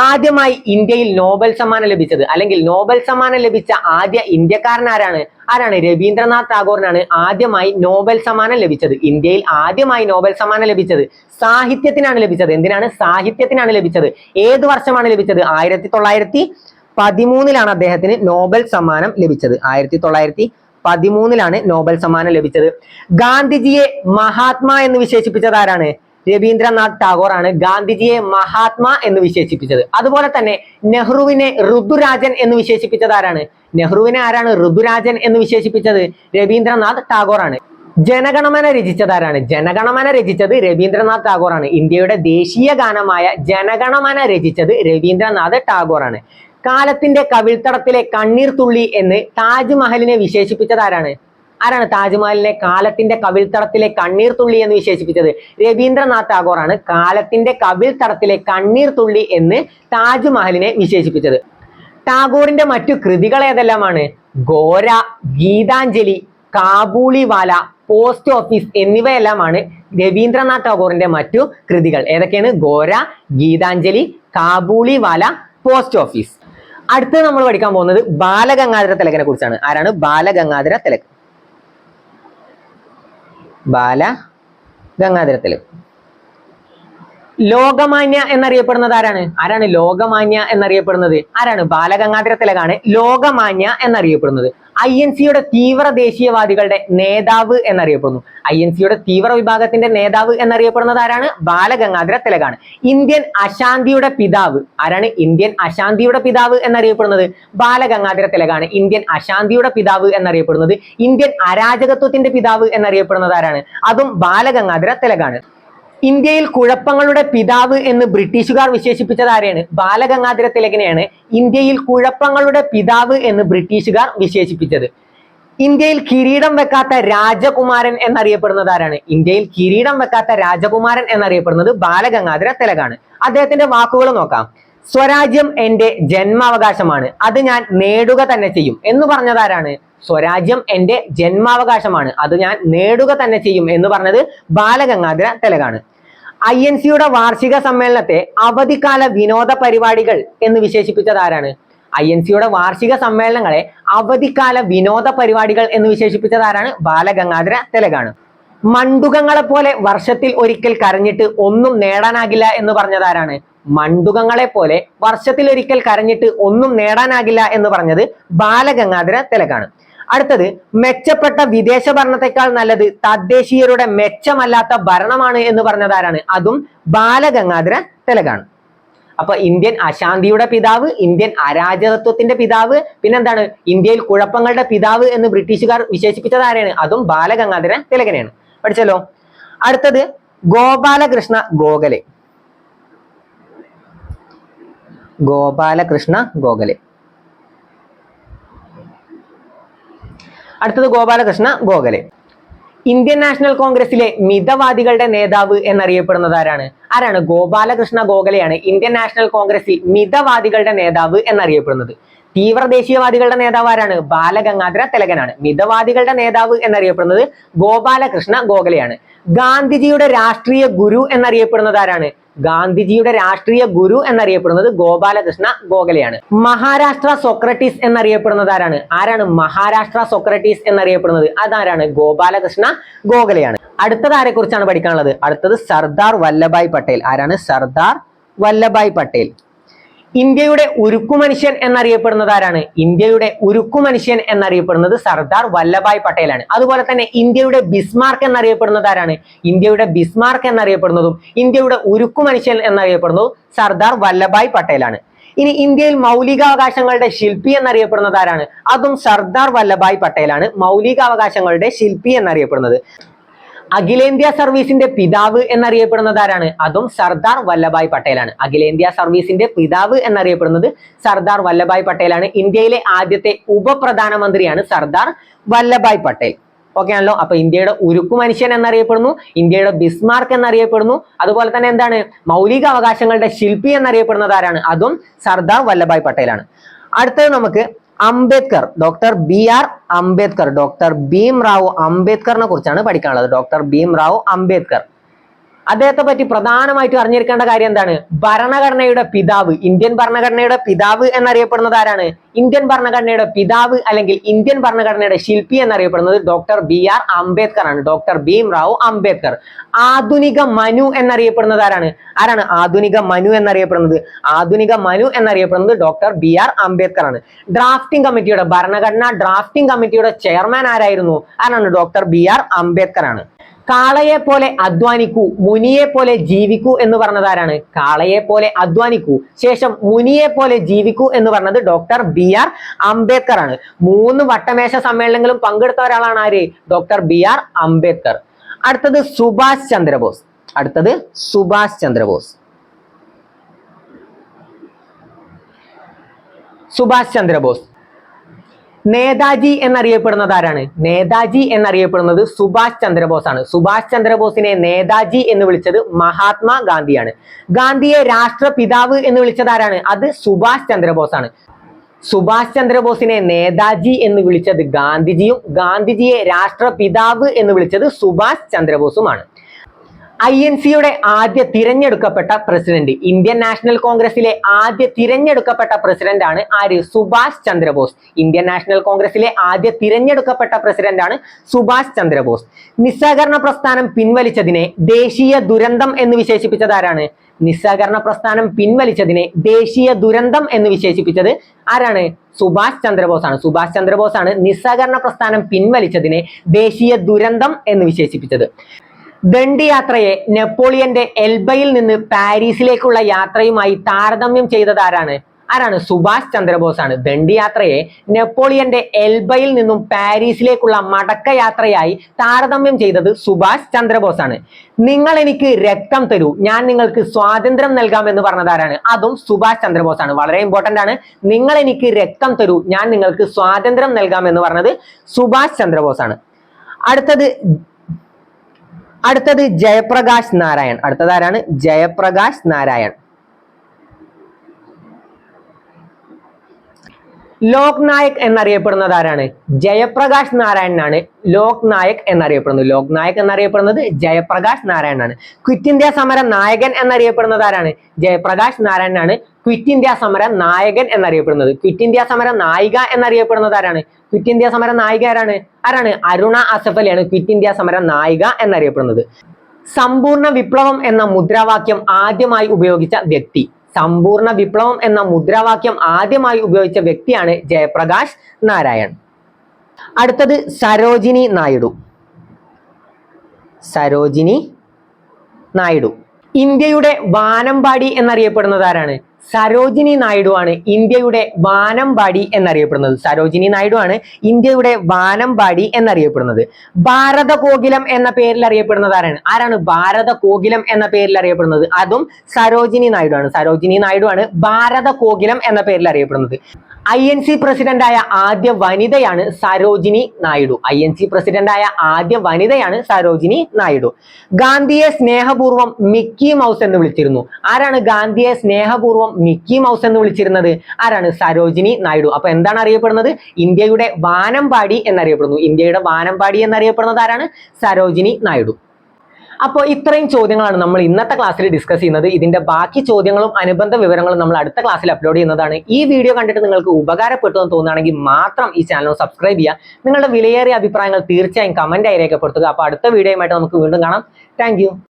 ആദ്യമായി ഇന്ത്യയിൽ നോബൽ സമ്മാനം ലഭിച്ചത്, അല്ലെങ്കിൽ നോബൽ സമ്മാനം ലഭിച്ച ആദ്യ ഇന്ത്യക്കാരൻ ആരാണ്? ആരാണ്? രവീന്ദ്രനാഥ് ടാഗോറിനാണ് ആദ്യമായി നോബൽ സമ്മാനം ലഭിച്ചത്. ഇന്ത്യയിൽ ആദ്യമായി നോബൽ സമ്മാനം ലഭിച്ചത് സാഹിത്യത്തിനാണ് ലഭിച്ചത്. എന്തിനാണ്? സാഹിത്യത്തിനാണ് ലഭിച്ചത്. ഏത് വർഷമാണ് ലഭിച്ചത്? 1913 അദ്ദേഹത്തിന് നോബൽ സമ്മാനം ലഭിച്ചത്. 1913 നോബൽ സമ്മാനം ലഭിച്ചത്. ഗാന്ധിജിയെ മഹാത്മാ എന്ന് വിശേഷിപ്പിച്ചത് ആരാണ്? രവീന്ദ്രനാഥ് ടാഗോർ ആണ് ഗാന്ധിജിയെ മഹാത്മാ എന്ന് വിശേഷിപ്പിച്ചത്. അതുപോലെ തന്നെ നെഹ്റുവിനെ ഋതുരാജൻ എന്ന് വിശേഷിപ്പിച്ചത് ആരാണ്? നെഹ്റുവിനെ ആരാണ് ഋതുരാജൻ എന്ന് വിശേഷിപ്പിച്ചത്? രവീന്ദ്രനാഥ് ടാഗോർ ആണ്. ജനഗണമന രചിച്ചത് ആരാണ്? ജനഗണമന രചിച്ചത് രവീന്ദ്രനാഥ് ടാഗോർ ആണ്. ഇന്ത്യയുടെ ദേശീയ ഗാനമായ ജനഗണമന രചിച്ചത് രവീന്ദ്രനാഥ് ടാഗോർ ആണ്. കാലത്തിന്റെ കവിൾത്തടത്തിലെ കണ്ണീർ തുള്ളി എന്ന് താജ്മഹലിനെ വിശേഷിപ്പിച്ചത് ആരാണ്? ആരാണ് താജ്മഹലിനെ കാലത്തിന്റെ കവിൾത്തടത്തിലെ കണ്ണീർ തുള്ളി എന്ന് വിശേഷിപ്പിച്ചത്? രവീന്ദ്രനാഥ് ടാഗോർ ആണ് കാലത്തിന്റെ കവിൾത്തടത്തിലെ കണ്ണീർ തുള്ളി എന്ന് താജ്മഹലിനെ വിശേഷിപ്പിച്ചത്. ടാഗോറിന്റെ മറ്റു കൃതികൾ ഏതെല്ലാമാണ്? ഗോര, ഗീതാഞ്ജലി, കാബൂളിവാല, പോസ്റ്റ് ഓഫീസ് എന്നിവയെല്ലാമാണ് രവീന്ദ്രനാഥ് ടാഗോറിന്റെ മറ്റു കൃതികൾ. ഏതൊക്കെയാണ്? ഗോര, ഗീതാഞ്ജലി, കാബൂളിവാല, പോസ്റ്റ് ഓഫീസ്. അടുത്ത് നമ്മൾ പഠിക്കാൻ പോകുന്നത് ബാലഗംഗാധര തിലകനെ കുറിച്ചാണ്. ആരാണ്? ബാലഗംഗാധര തിലക്. ബാലഗംഗാധര തിലക്. ലോകമാന്യ എന്നറിയപ്പെടുന്നത് ആരാണ്? ആരാണ് ലോകമാന്യ എന്നറിയപ്പെടുന്നത്? ആരാണ്? ബാലഗംഗാധര തിലകാണ് ലോകമാന്യ എന്നറിയപ്പെടുന്നത്. INCയുടെ തീവ്ര ദേശീയവാദികളുടെ നേതാവ് എന്നറിയപ്പെടുന്നു. INCയുടെ തീവ്ര വിഭാഗത്തിന്റെ നേതാവ് എന്നറിയപ്പെടുന്നത് ആരാണ്? ബാലഗംഗാധര തിലകാണ്. ഇന്ത്യൻ അശാന്തിയുടെ പിതാവ് ആരാണ്? ഇന്ത്യൻ അശാന്തിയുടെ പിതാവ് എന്നറിയപ്പെടുന്നത് ബാലഗംഗാധര തിലകാണ്. ഇന്ത്യൻ അശാന്തിയുടെ പിതാവ് എന്നറിയപ്പെടുന്നത്. ഇന്ത്യൻ അരാജകത്വത്തിന്റെ പിതാവ് എന്നറിയപ്പെടുന്നത് ആരാണ്? അതും ബാലഗംഗാധര തിലകാണ്. ഇന്ത്യയിൽ കുഴപ്പങ്ങളുടെ പിതാവ് എന്ന് ബ്രിട്ടീഷുകാർ വിശേഷിപ്പിച്ചത് ആരെയാണ്? ബാലഗംഗാധര തിലകിനെയാണ് ഇന്ത്യയിൽ കുഴപ്പങ്ങളുടെ പിതാവ് എന്ന് ബ്രിട്ടീഷുകാർ വിശേഷിപ്പിച്ചത്. ഇന്ത്യയിൽ കിരീടം വെക്കാത്ത രാജകുമാരൻ എന്നറിയപ്പെടുന്നത് ആരാണ്? ഇന്ത്യയിൽ കിരീടം വെക്കാത്ത രാജകുമാരൻ എന്നറിയപ്പെടുന്നത് ബാലഗംഗാധര തിലകാണ്. അദ്ദേഹത്തിന്റെ വാക്കുകൾ നോക്കാം. സ്വരാജ്യം എന്റെ ജന്മാവകാശമാണ്, അത് ഞാൻ നേടുക തന്നെ ചെയ്യും എന്ന് പറഞ്ഞത് ആരാണ്? സ്വരാജ്യം എന്റെ ജന്മാവകാശമാണ്, അത് ഞാൻ നേടുക തന്നെ ചെയ്യും എന്ന് പറഞ്ഞത് ബാലഗംഗാധര തിലകാണ്. INCയുടെ വാർഷിക സമ്മേളനത്തെ അവധിക്കാല വിനോദ പരിപാടികൾ എന്ന് വിശേഷിപ്പിച്ചത് ആരാണ്? INCയുടെ വാർഷിക സമ്മേളനങ്ങളെ അവധിക്കാല വിനോദ പരിപാടികൾ എന്ന് വിശേഷിപ്പിച്ചത് ആരാണ്? ബാലഗംഗാധര തിലകാണ്. മണ്ഡുകങ്ങളെ പോലെ വർഷത്തിൽ ഒരിക്കൽ കരഞ്ഞിട്ട് ഒന്നും നേടാനാകില്ല എന്ന് പറഞ്ഞത് ആരാണ്? മണ്ഡുകങ്ങളെ പോലെ വർഷത്തിൽ ഒരിക്കൽ കരഞ്ഞിട്ട് ഒന്നും നേടാനാകില്ല എന്ന് പറഞ്ഞത് ബാലഗംഗാധര തിലകാണ്. അടുത്തത് മെച്ചപ്പെട്ട വിദേശ ഭരണത്തെക്കാൾ നല്ലത് തദ്ദേശീയരുടെ മെച്ചമല്ലാത്ത ഭരണമാണ് എന്ന് പറഞ്ഞത് ആരാണ്? അതും ബാലഗംഗാധര തിലകാണ്. അപ്പൊ ഇന്ത്യൻ അശാന്തിയുടെ പിതാവ്, ഇന്ത്യൻ അരാജകത്വത്തിന്റെ പിതാവ്, പിന്നെന്താണ്? ഇന്ത്യയിൽ കുഴപ്പങ്ങളുടെ പിതാവ് എന്ന് ബ്രിട്ടീഷുകാർ വിശേഷിപ്പിച്ചത് ആരെയാണ്? അതും ബാലഗംഗാധര തിലകനെയാണ്. പഠിച്ചല്ലോ. അടുത്തത് ഗോപാലകൃഷ്ണ ഗോഖലെ. ഗോപാലകൃഷ്ണ ഗോഖലെ. അടുത്തത് ഗോപാലകൃഷ്ണ ഗോഖലെ. ഇന്ത്യൻ നാഷണൽ കോൺഗ്രസിലെ മിതവാദികളുടെ നേതാവ് എന്നറിയപ്പെടുന്നത് ആരാണ്? ആരാണ്? ഗോപാലകൃഷ്ണ ഗോഖലെയാണ് ഇന്ത്യൻ നാഷണൽ കോൺഗ്രസിൽ മിതവാദികളുടെ നേതാവ് എന്നറിയപ്പെടുന്നത്. തീവ്ര ദേശീയവാദികളുടെ നേതാവ് ആരാണ്? ബാലഗംഗാധര തിലകനാണ്. മിതവാദികളുടെ നേതാവ് എന്നറിയപ്പെടുന്നത് ഗോപാലകൃഷ്ണ ഗോഖലെയാണ്. ഗാന്ധിജിയുടെ രാഷ്ട്രീയ ഗുരു എന്നറിയപ്പെടുന്നത് ആരാണ്? ഗാന്ധിജിയുടെ രാഷ്ട്രീയ ഗുരു എന്നറിയപ്പെടുന്നത് ഗോപാലകൃഷ്ണ ഗോഖലെയാണ്. മഹാരാഷ്ട്ര സോക്രട്ടീസ് എന്നറിയപ്പെടുന്നത് ആരാണ്? ആരാണ് മഹാരാഷ്ട്ര സോക്രട്ടീസ് എന്നറിയപ്പെടുന്നത്? അതാരാണ്? ഗോപാലകൃഷ്ണ ഗോഖലെയാണ്. അടുത്തത് ആരെ കുറിച്ചാണ് പഠിക്കാനുള്ളത്? അടുത്തത് സർദാർ വല്ലഭായ് പട്ടേൽ. ആരാണ്? സർദാർ വല്ലഭായ് പട്ടേൽ. ഇന്ത്യയുടെ ഉരുക്കുമനുഷ്യൻ എന്നറിയപ്പെടുന്നത് ആരാണ്? ഇന്ത്യയുടെ ഉരുക്കുമനുഷ്യൻ എന്നറിയപ്പെടുന്നത് സർദാർ വല്ലഭായ് പട്ടേലാണ്. അതുപോലെ തന്നെ ഇന്ത്യയുടെ ബിസ്മാർക്ക് എന്നറിയപ്പെടുന്നത് ആരാണ്? ഇന്ത്യയുടെ ബിസ്മാർക്ക് എന്നറിയപ്പെടുന്നതും ഇന്ത്യയുടെ ഉരുക്കുമനുഷ്യൻ എന്നറിയപ്പെടുന്നതും സർദാർ വല്ലഭായ് പട്ടേലാണ്. ഇനി ഇന്ത്യയിൽ മൗലികാവകാശങ്ങളുടെ ശില്പി എന്നറിയപ്പെടുന്നത് ആരാണ്? അതും സർദാർ വല്ലഭായ് പട്ടേലാണ് മൗലികാവകാശങ്ങളുടെ ശില്പി എന്നറിയപ്പെടുന്നത്. അഖിലേന്ത്യാ സർവീസിന്റെ പിതാവ് എന്നറിയപ്പെടുന്നത് ആരാണ്? അതും സർദാർ വല്ലഭായ് പട്ടേലാണ്. അഖിലേന്ത്യാ സർവീസിന്റെ പിതാവ് എന്നറിയപ്പെടുന്നത് സർദാർ വല്ലഭായ് പട്ടേലാണ്. ഇന്ത്യയിലെ ആദ്യത്തെ ഉപപ്രധാനമന്ത്രിയാണ് സർദാർ വല്ലഭായ് പട്ടേൽ. ഓക്കെ ആണല്ലോ. അപ്പൊ ഇന്ത്യയുടെ ഉരുക്കു മനുഷ്യൻ എന്നറിയപ്പെടുന്നു, ഇന്ത്യയുടെ ബിസ്മാർക്ക് എന്നറിയപ്പെടുന്നു, അതുപോലെ തന്നെ എന്താണ്, മൗലിക അവകാശങ്ങളുടെ ശില്പി എന്നറിയപ്പെടുന്നത് ആരാണ്? അതും സർദാർ വല്ലഭായ് പട്ടേലാണ്. അടുത്തത് നമുക്ക് Ambedkar, doctor BR Ambedkar, doctor Bhimrao അംബേദ്കറിനെ കുറിച്ചാണ് പഠിക്കാനുള്ളത്. ഡോക്ടർ ഭീംറാവു അംബേദ്കർ, അദ്ദേഹത്തെ പറ്റി പ്രധാനമായിട്ടും അറിഞ്ഞിരിക്കേണ്ട കാര്യം എന്താണ്? ഭരണഘടനയുടെ പിതാവ്, ഇന്ത്യൻ ഭരണഘടനയുടെ പിതാവ് എന്നറിയപ്പെടുന്നത് ആരാണ്? ഇന്ത്യൻ ഭരണഘടനയുടെ പിതാവ് അല്ലെങ്കിൽ ഇന്ത്യൻ ഭരണഘടനയുടെ ശില്പി എന്നറിയപ്പെടുന്നത് ഡോക്ടർ BR അംബേദ്കർ ആണ്. ഡോക്ടർ ഭീംറാവു അംബേദ്കർ. ആധുനിക മനു എന്നറിയപ്പെടുന്നത് ആരാണ്? ആധുനിക മനു എന്നറിയപ്പെടുന്നത്? ആധുനിക മനു എന്നറിയപ്പെടുന്നത് ഡോക്ടർ BR അംബേദ്കർ ആണ്. ഡ്രാഫ്റ്റിംഗ് കമ്മിറ്റിയുടെ, ഭരണഘടനാ ഡ്രാഫ്റ്റിംഗ് കമ്മിറ്റിയുടെ ചെയർമാൻ ആരായിരുന്നു? ഡോക്ടർ BR അംബേദ്കർ ആണ്. കാളയെ പോലെ അധ്വാനിക്കൂ, മുനിയെ പോലെ ജീവിക്കൂ എന്ന് പറഞ്ഞത് ആരാണ്? കാളയെ പോലെ അധ്വാനിക്കൂ, ശേഷം മുനിയെ പോലെ ജീവിക്കൂ എന്ന് പറഞ്ഞത് ഡോക്ടർ BR അംബേദ്കർ ആണ്. 3 വട്ടമേശ സമ്മേളനങ്ങളും പങ്കെടുത്ത ഒരാളാണ് ആര്? Doctor BR Ambedkar. അടുത്തത് സുഭാഷ് ചന്ദ്രബോസ്. അടുത്തത് സുഭാഷ് ചന്ദ്രബോസ്. സുഭാഷ് ചന്ദ്രബോസ് നേതാജി എന്നറിയപ്പെടുന്നത് ആരാണ്? നേതാജി എന്നറിയപ്പെടുന്നത് സുഭാഷ് ചന്ദ്രബോസ് ആണ്. സുഭാഷ് ചന്ദ്രബോസിനെ നേതാജി എന്ന് വിളിച്ചത് മഹാത്മാ ഗാന്ധിയാണ്. ഗാന്ധിയെ രാഷ്ട്രപിതാവ് എന്ന് വിളിച്ചത് ആരാണ്? അത് സുഭാഷ് ചന്ദ്രബോസ് ആണ്. സുഭാഷ് ചന്ദ്രബോസിനെ നേതാജി എന്ന് വിളിച്ചത് ഗാന്ധിജിയും ഗാന്ധിജിയെ രാഷ്ട്രപിതാവ് എന്ന് വിളിച്ചത് സുഭാഷ് ചന്ദ്രബോസുമാണ്. INCയുടെ ആദ്യ തിരഞ്ഞെടുക്കപ്പെട്ട പ്രസിഡന്റ്, ഇന്ത്യൻ നാഷണൽ കോൺഗ്രസിലെ ആദ്യ തിരഞ്ഞെടുക്കപ്പെട്ട പ്രസിഡന്റ് ആണ് ആര്? സുഭാഷ് ചന്ദ്രബോസ്. ഇന്ത്യൻ നാഷണൽ കോൺഗ്രസിലെ ആദ്യ തിരഞ്ഞെടുക്കപ്പെട്ട പ്രസിഡന്റ് ആണ് സുഭാഷ് ചന്ദ്രബോസ്. നിസ്സഹകരണ പ്രസ്ഥാനം പിൻവലിച്ചതിനെ ദേശീയ ദുരന്തം എന്ന് വിശേഷിപ്പിച്ചത് ആരാണ്? നിസ്സഹകരണ പ്രസ്ഥാനം പിൻവലിച്ചതിനെ ദേശീയ ദുരന്തം എന്ന് വിശേഷിപ്പിച്ചത് ആരാണ്? സുഭാഷ് ചന്ദ്രബോസ് ആണ്. സുഭാഷ് ചന്ദ്രബോസ് ആണ് നിസ്സഹകരണ പ്രസ്ഥാനം പിൻവലിച്ചതിനെ ദേശീയ ദുരന്തം എന്ന് വിശേഷിപ്പിച്ചത്. ദണ്ഡി യാത്രയെ നെപ്പോളിയന്റെ എൽബയിൽ നിന്ന് പാരീസിലേക്കുള്ള യാത്രയുമായി താരതമ്യം ചെയ്തത് ആരാണ്? സുഭാഷ് ചന്ദ്രബോസ് ആണ്. ദണ്ഡി യാത്രയെ നെപ്പോളിയന്റെ എൽബയിൽ നിന്നും പാരീസിലേക്കുള്ള മടക്ക യാത്രയായി താരതമ്യം ചെയ്തത് സുഭാഷ് ചന്ദ്രബോസ് ആണ്. നിങ്ങൾ എനിക്ക് രക്തം തരൂ, ഞാൻ നിങ്ങൾക്ക് സ്വാതന്ത്ര്യം നൽകാം എന്ന് പറഞ്ഞത് ആരാണ്? അതും സുഭാഷ് ചന്ദ്രബോസ് ആണ്. വളരെ ഇമ്പോർട്ടന്റ് ആണ്. നിങ്ങൾ എനിക്ക് രക്തം തരൂ, ഞാൻ നിങ്ങൾക്ക് സ്വാതന്ത്ര്യം നൽകാം എന്ന് പറഞ്ഞത് സുഭാഷ് ചന്ദ്രബോസ് ആണ്. അടുത്തത് ജയപ്രകാശ് നാരായൺ. അടുത്തത് ആരാണ്? ജയപ്രകാശ് നാരായൺ. ലോക് നായക് എന്നറിയപ്പെടുന്നത് ആരാണ്? ജയപ്രകാശ് നാരായണനാണ് ലോക് നായക് എന്നറിയപ്പെടുന്നത്. ലോക് നായക് എന്നറിയപ്പെടുന്നത് ജയപ്രകാശ് നാരായണനാണ്. ക്വിറ്റ് ഇന്ത്യ സമര നായകൻ എന്നറിയപ്പെടുന്നത് ആരാണ്? ജയപ്രകാശ് നാരായണനാണ് ക്വിറ്റ് ഇന്ത്യ സമര നായകൻ എന്നറിയപ്പെടുന്നത്. ക്വിറ്റ് ഇന്ത്യ സമര നായിക എന്നറിയപ്പെടുന്നത് ആരാണ്? ക്വിറ്റ് ഇന്ത്യ സമര നായിക ആരാണ്? അരുണ അസഫ് അലിയാണ് ക്വിറ്റ് ഇന്ത്യ സമര നായിക എന്നറിയപ്പെടുന്നത്. സമ്പൂർണ്ണ വിപ്ലവം എന്ന മുദ്രാവാക്യം ആദ്യമായി ഉപയോഗിച്ച വ്യക്തി. സമ്പൂർണ്ണ വിപ്ലവം എന്ന മുദ്രാവാക്യം ആദ്യമായി ഉപയോഗിച്ച വ്യക്തിയാണ് ജയപ്രകാശ് നാരായൺ. അടുത്തത് സരോജിനി നായിഡു. സരോജിനി നായിഡു ഇന്ത്യയുടെ വാനമ്പാടി എന്നറിയപ്പെടുന്നത് ആരാണ്? സരോജിനി നായിഡു ആണ് ഇന്ത്യയുടെ വാനമ്പാടി എന്നറിയപ്പെടുന്നത്. സരോജിനി നായിഡു ആണ് ഇന്ത്യയുടെ വാനമ്പാടി എന്നറിയപ്പെടുന്നത്. ഭാരത കോകിലം എന്ന പേരിൽ അറിയപ്പെടുന്നത് ആരാണ്? ഭാരത കോകിലം എന്ന പേരിൽ അറിയപ്പെടുന്നത് അതും സരോജിനി നായിഡു ആണ്. സരോജിനി നായിഡു ആണ് ഭാരത കോകിലം എന്ന പേരിൽ അറിയപ്പെടുന്നത്. INC പ്രസിഡന്റായ ആദ്യ വനിതയാണ് സരോജിനി നായിഡു. INC പ്രസിഡന്റായ ആദ്യ വനിതയാണ് സരോജിനി നായിഡു. ഗാന്ധിയെ സ്നേഹപൂർവ്വം മിക്കി മൗസ് എന്ന് വിളിച്ചിരുന്നു. ആരാണ് ഗാന്ധിയെ സ്നേഹപൂർവ്വം മിക്കി മൗസ് എന്ന് വിളിച്ചിരുന്നത്? സരോജിനി നായിഡു. അപ്പൊ എന്താണ് അറിയപ്പെടുന്നത്? ഇന്ത്യയുടെ വാനമ്പാടി എന്നറിയപ്പെടുന്നു. ഇന്ത്യയുടെ വാനമ്പാടി എന്നറിയപ്പെടുന്നത് ആരാണ്? സരോജിനി നായിഡു. അപ്പോൾ ഇത്രയും ചോദ്യങ്ങളാണ് നമ്മൾ ഇന്നത്തെ ക്ലാസ്സിൽ ഡിസ്കസ് ചെയ്യുന്നത്. ഇതിന്റെ ബാക്കി ചോദ്യങ്ങളും അനുബന്ധ വിവരങ്ങളും നമ്മൾ അടുത്ത ക്ലാസ്സിൽ അപ്ലോഡ് ചെയ്യുന്നതാണ്. ഈ വീഡിയോ കണ്ടിട്ട് നിങ്ങൾക്ക് ഉപകാരപ്പെട്ടു എന്ന് തോന്നുകയാണെങ്കിൽ മാത്രം ഈ ചാനൽ സബ്സ്ക്രൈബ് ചെയ്യുക. നിങ്ങളുടെ വിലയേറിയ അഭിപ്രായങ്ങൾ തീർച്ചയായും കമന്റ് ആയി രേഖപ്പെടുത്തുക. അപ്പോൾ അടുത്ത വീഡിയോയുമായിട്ട് നമുക്ക് വീണ്ടും കാണാം. താങ്ക്